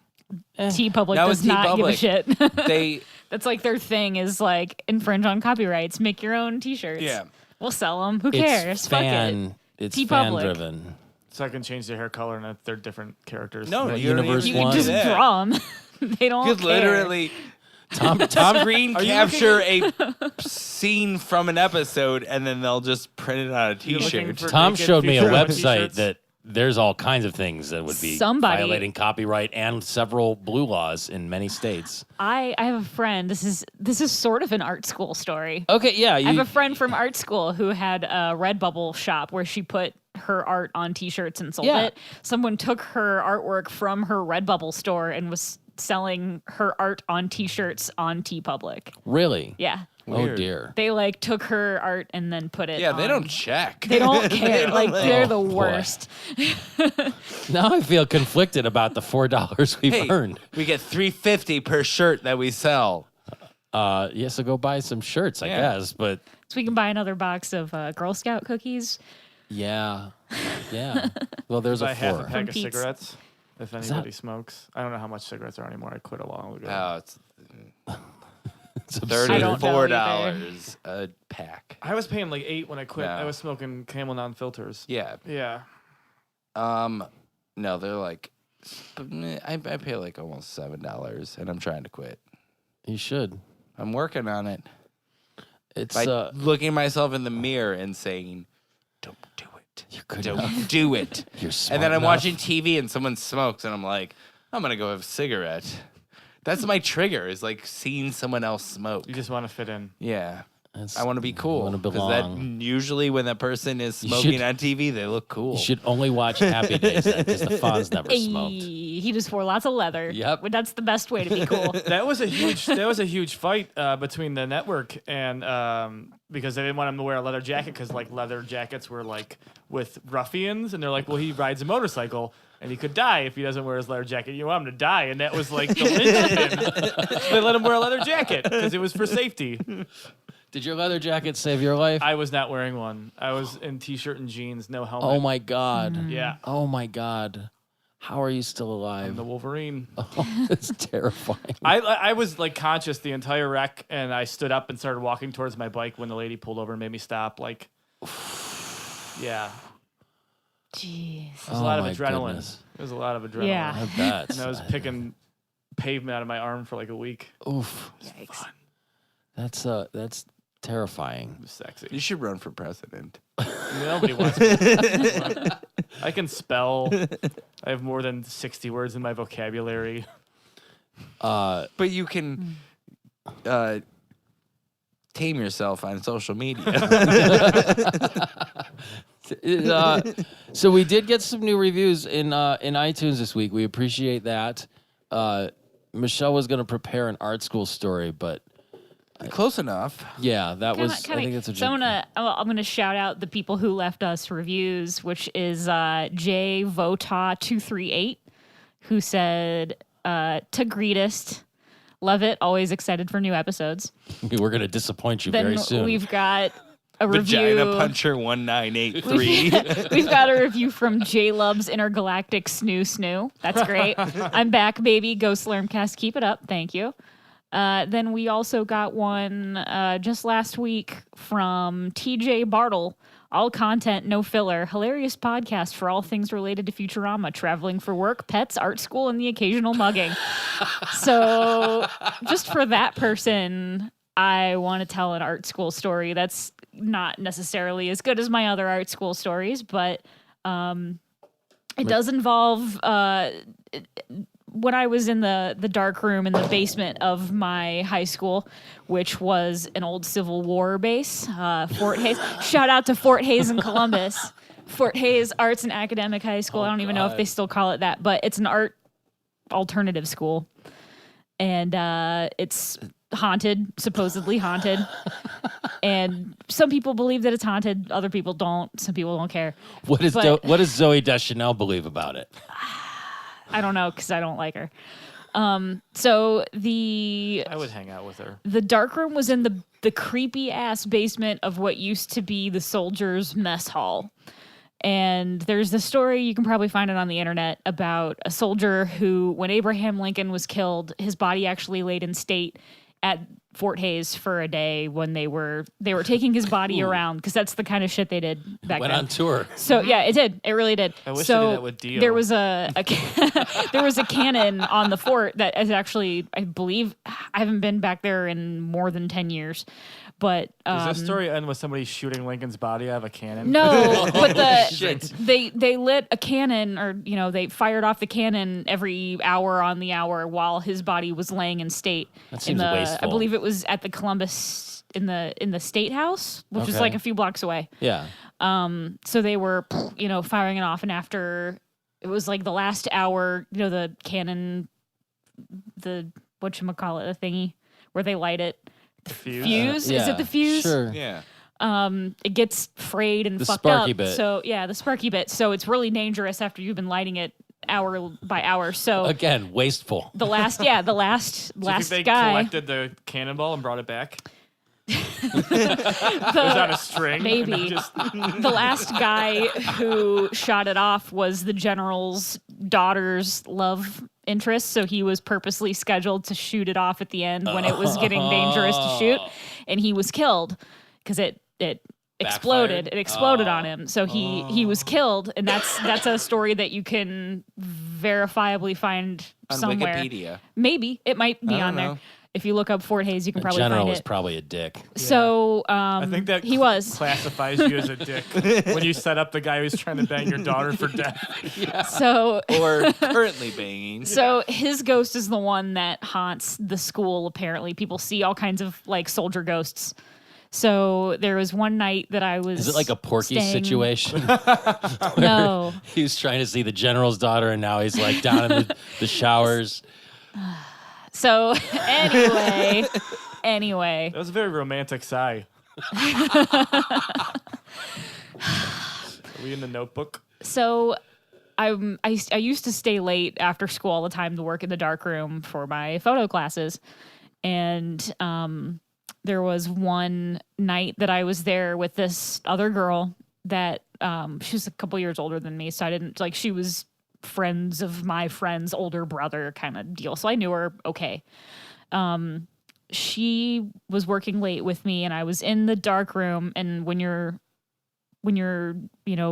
T Public That does was not give a TeePublic. shit. They That's like their thing is like infringe on copyrights, make your own T-shirts. Yeah. We'll sell them. Who cares? It's Fuck it. It's TeePublic. fan driven. So I can change their hair color and they're different characters. no, What you don't universe even You one? can do just that. draw them. They don't You could care. literally Tom Green Are you capture a scene from an episode, and then they'll just print it on a You're looking T-shirt. for Tom naked showed me a Futurama website t-shirts? that there's all kinds of things that would be Somebody- violating copyright and several blue laws in many states. I have a friend. This is sort of an art school story. Okay, yeah. I have a friend from art school who had a Redbubble shop where she put her art on T-shirts and sold Yeah. it. Someone took her artwork from her Redbubble store and was selling her art on T-shirts on TeePublic. Really? Yeah. Oh, Weird. dear. They like took her art and then put it Yeah, they on- don't check. They don't care. Like they're the Oh, boy. worst. Now I feel conflicted about the $4 we've Hey, earned. we get $3.50 per shirt that we sell. Yeah, so go buy some shirts, I Yeah. guess. But So we can buy another box of Girl Scout cookies. yeah. Well, there's Buy a half a 4. pack From of Pete's. cigarettes. If anybody smokes, I don't know how much cigarettes are anymore. I quit a long ago. Oh, it's It's absurd. I don't know $34 a pack. I was paying like $8 when I quit. No. I was smoking Camel non-filters. Yeah. Yeah. No, they're like, I pay like almost $7, and I'm trying to quit. You should. I'm working on it It's by looking myself in the mirror and saying, "Don't do it. you're good Don't enough. do it." You're smart And then I'm enough. watching TV and someone smokes, and I'm like, I'm gonna go have a cigarette. That's my trigger, is like seeing someone else smoke. You just want to fit in. Yeah. It's- I want to be cool. wanna 'Cause belong. that usually when that person is You smoking should- on TV, they look cool. You should only watch Happy Days because the Fonz never smoked. Ayy, he just wore lots of leather. Yep. But that's the best way to be cool. That was a huge fight between the network and because they didn't want him to wear a leather jacket because like leather jackets were like with ruffians and they're like, well, he rides a motorcycle and he could die if he doesn't wear his leather jacket. You want him to die, and that was like the linchpin. So they let him wear a leather jacket because it was for safety. Did your leather jacket save your life? I was not wearing one. I was in t-shirt and jeans, no helmet. Oh my God. Yeah. Oh my God. How are you still alive? I'm the Wolverine. Oh, that's terrifying. I was like conscious the entire wreck, and I stood up and started walking towards my bike when the lady pulled over and made me stop. Like, yeah, Jeez. there's a lot of my adrenaline. goodness. There's a lot of adrenaline. Yeah. I bet. And I was picking pavement out of my arm for like a week. Oof. Yikes. That's terrifying. It was sexy. You should run for president. Nobody wants me. I can spell. I have more than 60 words in my vocabulary. But you can tame yourself on social media. So we did get some new reviews in iTunes this week. We appreciate that. Michelle was going to prepare an art school story, but Close enough. yeah, that was. I think that's what. So I'm gonna shout out the people who left us reviews, which is J Vota 238, who said to greatest, love it, always excited for new episodes. We're going to disappoint you Then very soon. we've got a Vagina review. Puncher 1983. We've got a review from J Lub's Intergalactic Snoo. That's great. I'm back, baby. Go Slurmcast. Keep it up. Thank you. Then we also got one just last week from TJ Bartle. All content, no filler. Hilarious podcast for all things related to Futurama. Traveling for work, pets, art school, and the occasional mugging. So just for that person, I want to tell an art school story that's not necessarily as good as my other art school stories, but it does involve when I was in the dark room in the basement of my high school, which was an old Civil War base, Fort Hayes. Shout out to Fort Hayes in Columbus. Fort Hayes Arts and Academic High School. I don't even know if they still call it that, but it's an art alternative school. And it's haunted, supposedly haunted. And some people believe that it's haunted. Other people don't. Some people don't care. What does Zooey Deschanel believe about it? I don't know because I don't like her. So I would hang out with her. the dark room was in the creepy ass basement of what used to be the soldiers' mess hall. And there's the story, you can probably find it on the internet, about a soldier who, when Abraham Lincoln was killed, his body actually laid in state at Fort Hayes for a day when they were taking his body around, because that's the kind of shit they did back Went then. on tour. So yeah, it did. It really did. I wish so they did that with Dio. there was there was a cannon on the fort that is actually, I believe, I haven't been back there in more than 10 years. But Does this story end with somebody shooting Lincoln's body out of a cannon? no, but Shit. they lit a cannon, or they fired off the cannon every hour on the hour while his body was laying in state. That seems I wasteful. believe it was at the Columbus in the State House, which is Okay. like a few blocks away. Yeah. So they were, firing it off, and after it was like the last hour, the cannon, the whatchamacallit, the thingy where they light it. Fuse? Yeah, Is it the fuse? Sure. Yeah. It gets frayed and The fucked sparky up. bit. So yeah, the sparky bit. So it's really dangerous after you've been lighting it hour by hour. So Again, wasteful. the last Do you think they guy, collected the cannonball and brought it back? It was on a string. maybe. and just- the last guy who shot it off was the general's daughter's love interest, so he was purposely scheduled to shoot it off at the end when it was getting dangerous to shoot, and he was killed because it exploded. Backfired? It exploded on him, so he was killed, and that's a story that you can verifiably find On somewhere. Wikipedia. Maybe it might be I don't on there. know. If you look up Fort Hayes, you can The probably general find was it. probably a dick. So I think that he was. classifies you as a dick when you set up the guy who's trying to bang your daughter for death. So Or currently banging. So his ghost is the one that haunts the school, apparently. People see all kinds of like soldier ghosts. So there was one night that I was Is it like a Porky staying- situation? No. He was trying to see the general's daughter, and now he's like down in the showers. So anyway. That was a very romantic sigh. Are we in the Notebook? So I used to stay late after school all the time to work in the dark room for my photo classes. And there was one night that I was there with this other girl that she was a couple years older than me. So I didn't, like, she was friends of my friend's older brother kind of deal. So I knew her okay. She was working late with me, and I was in the dark room. And when you're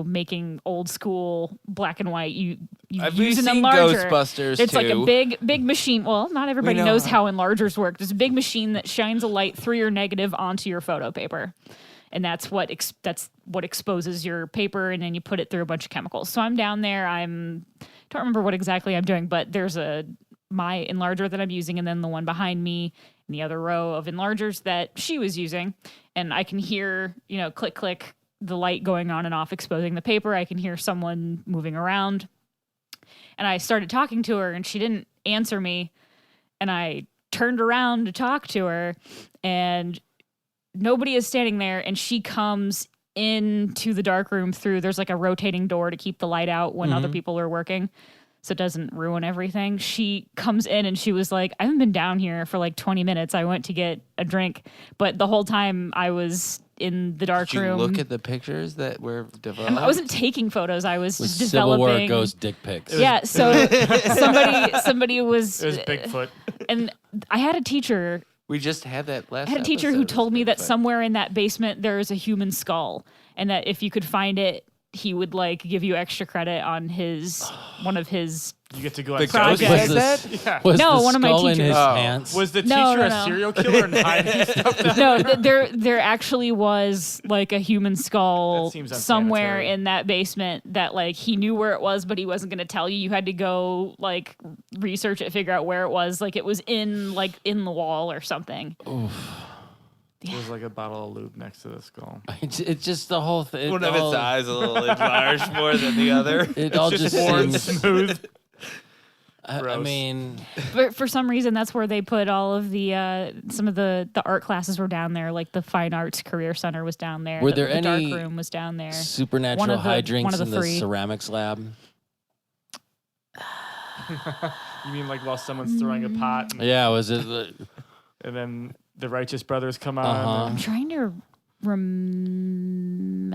making old school black and white, you use an enlarger. Ghostbusters It's too. like a big machine. Well, not everybody knows how enlargers work. It's a big machine that shines a light through your negative onto your photo paper, and that's what exposes your paper, and then you put it through a bunch of chemicals. So I'm down there. Don't remember what exactly I'm doing, but there's my enlarger that I'm using, and then the one behind me, and the other row of enlargers that she was using, and I can hear click click, the light going on and off, exposing the paper. I can hear someone moving around. And I started talking to her, and she didn't answer me. And I turned around to talk to her, and nobody is standing there. And she comes into the dark room there's like a rotating door to keep the light out when other people are working, so it doesn't ruin everything. She comes in, and she was like, I haven't been down here for like 20 minutes. I went to get a drink. But the whole time I was in the dark Did you room. look at the pictures that were developed? I wasn't taking photos. I was just Civil War developing. Ghost dick pics. Yeah, so somebody was. It was Bigfoot. And I had a teacher. We just had that last. I had a teacher who episode. told me that Bigfoot. somewhere in that basement there is a human skull, and that if you could find it, he would like give you extra credit on one of his. You get to go The outside. ghost Project. said Was that? Yeah. Was No, the one of my skull in teachers. his Oh. pants? Was the No, teacher no. a serial killer and hiding stuff? No, there actually was like a human skull That seems somewhere unsanitary. in that basement that like he knew where it was, but he wasn't going to tell you. You had to go like research it, figure out where it was. Like it was in the wall or something. There's like a bottle of lube next to the skull. It's just the whole thing. One of its eyes a little enlarged more than the other. It all just Worn seems. smooth. I Gross. mean, For some reason, that's where they put all of the some of the art classes were down there. Like the Fine Arts Career Center was down there. Were the there dark any room was down there. supernatural One of the hijinks in the three. ceramics lab. You mean like while someone's throwing a pot Yeah, was it? and then the Righteous Brothers come on? Uh-huh. I'm And trying to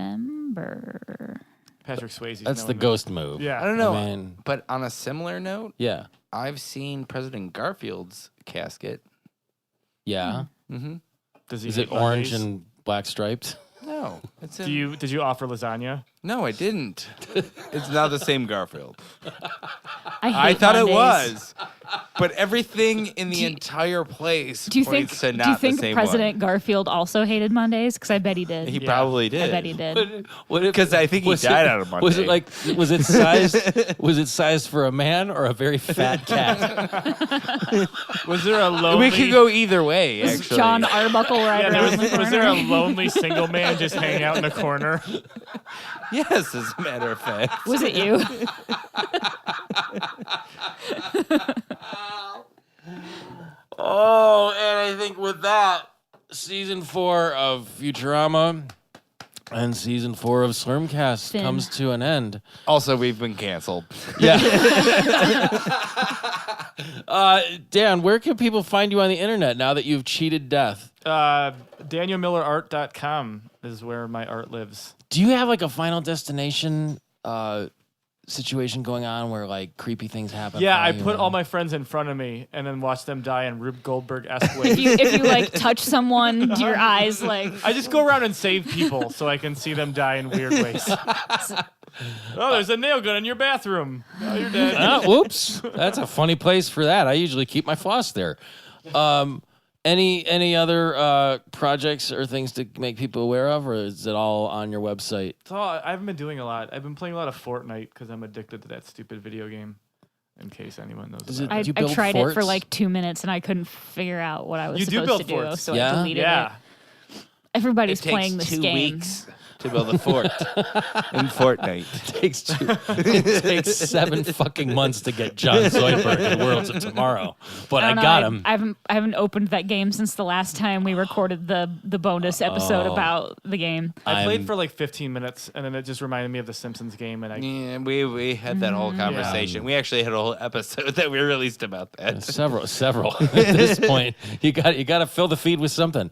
remember. Patrick Swayze's That's the knowing ghost move. Yeah. I don't know. I mean, But on a similar note, yeah, I've seen President Garfield's casket. yeah. Mm-hmm. Does he Is hate it orange Mondays? and black striped? No, it's in, Did you offer lasagna? No, I didn't. It's not the same Garfield. I I hate thought it Mondays. was, but everything in the Do you- entire place Do you think? points to not Do you think the same President Garfield also hated Mondays? Because I bet he did. one. He Yeah. probably did. I bet he did. Because I think he Was died it- out of Monday. Was it like? Was it sized? Was it sized for a man or a very fat cat? Was there a lonely? We could go either way. Actually, John Arbuckle right Yeah, around the corner. was there a lonely single man just hanging out in a corner? Yes, as a matter of fact. Was it you? Oh, and I think with that, season 4 of Futurama and season 4 of Slurmcast Finn. comes to an end. Also, we've been canceled. Yeah. Dan, where can people find you on the internet now that you've cheated death? DanielMillerArt.com is where my art lives. Do you have like a Final Destination situation going on where like creepy things happen? Yeah, for I you put and- all my friends in front of me and then watch them die in Rube Goldberg-esque ways. if you like touch someone, your eyes like. I just go around and save people so I can see them die in weird ways. Oh, there's a nail gun in your bathroom. Oh, you're dead. Whoops. That's a funny place for that. I usually keep my floss there. Any other projects or things to make people aware of, or is it all on your website? So I haven't been doing a lot. I've been playing a lot of Fortnite because I'm addicted to that stupid video game. In case anyone knows. Is about it- it. you I build tried it for forts? like 2 minutes and I couldn't figure out what I was You do supposed build to do, forts. so Yeah? I deleted Yeah. it. Everybody's It takes playing this 2 game. weeks to build a fort in Fortnite. It takes 7 fucking months to get John Zoidberg in Worlds of Tomorrow, but I don't know, got him. I haven't opened that game since the last time we recorded the bonus episode Oh. about the game. I played I'm- for like 15 minutes and then it just reminded me of the Simpsons game and I Yeah, we had that whole conversation. We actually had a whole episode that we released about that. Several. At this point, you got to fill the feed with something.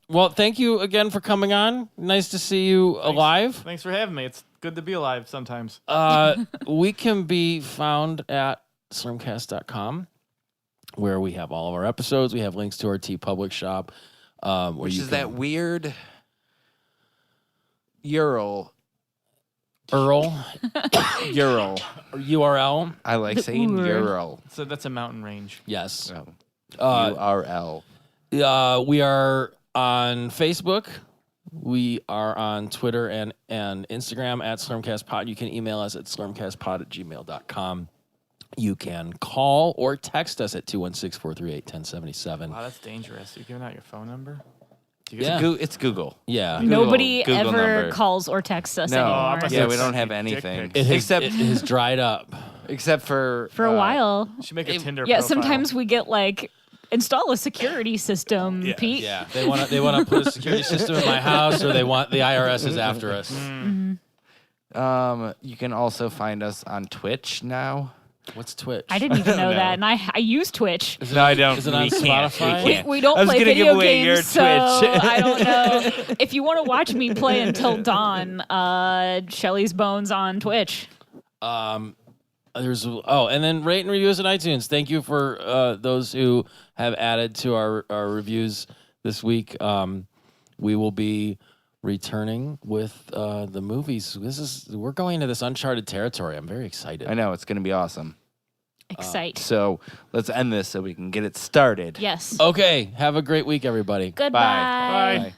Well, thank you again for coming on. Nice to see you alive. Thanks for having me. It's Good to be alive sometimes. We can be found at slurmcast.com, where we have all of our episodes. We have links to our TeePublic shop. Which is that weird URL. URL. I like saying URL. So that's a mountain range. Yes. URL. We are on Facebook. We are on Twitter and Instagram at slurmcastpod. You can email us at slurmcastpod@gmail.com. You can call or text us at 216-438-1077. Wow, that's dangerous. You're giving out your phone number? Yeah. It's Google. Yeah. Nobody Google ever number. calls or texts us No. anymore. Yeah, we don't have anything. pics. It has dried up. Except for For a while. You should make a Tinder Yeah, profile. sometimes we get like, install a security system, Pete. Yeah. They want to put a security system in my house, or they want the IRS is after us. You can also find us on Twitch now. What's Twitch? I didn't even know that, and I use Twitch. No, I don't. Is it on We can't. Spotify? We can't. We don't I was play gonna give video away your games, so Twitch. I don't know. If you want to watch me play until dawn, Shelly's Bones on Twitch. And then rate and review us on iTunes. Thank you for those who have added to our reviews this week. We will be returning with the movies. We're going into this uncharted territory. I'm very excited. I know, it's going to be awesome. Excite. So let's end this so we can get it started. Yes. Okay, have a great week, everybody. Goodbye. Bye. Bye.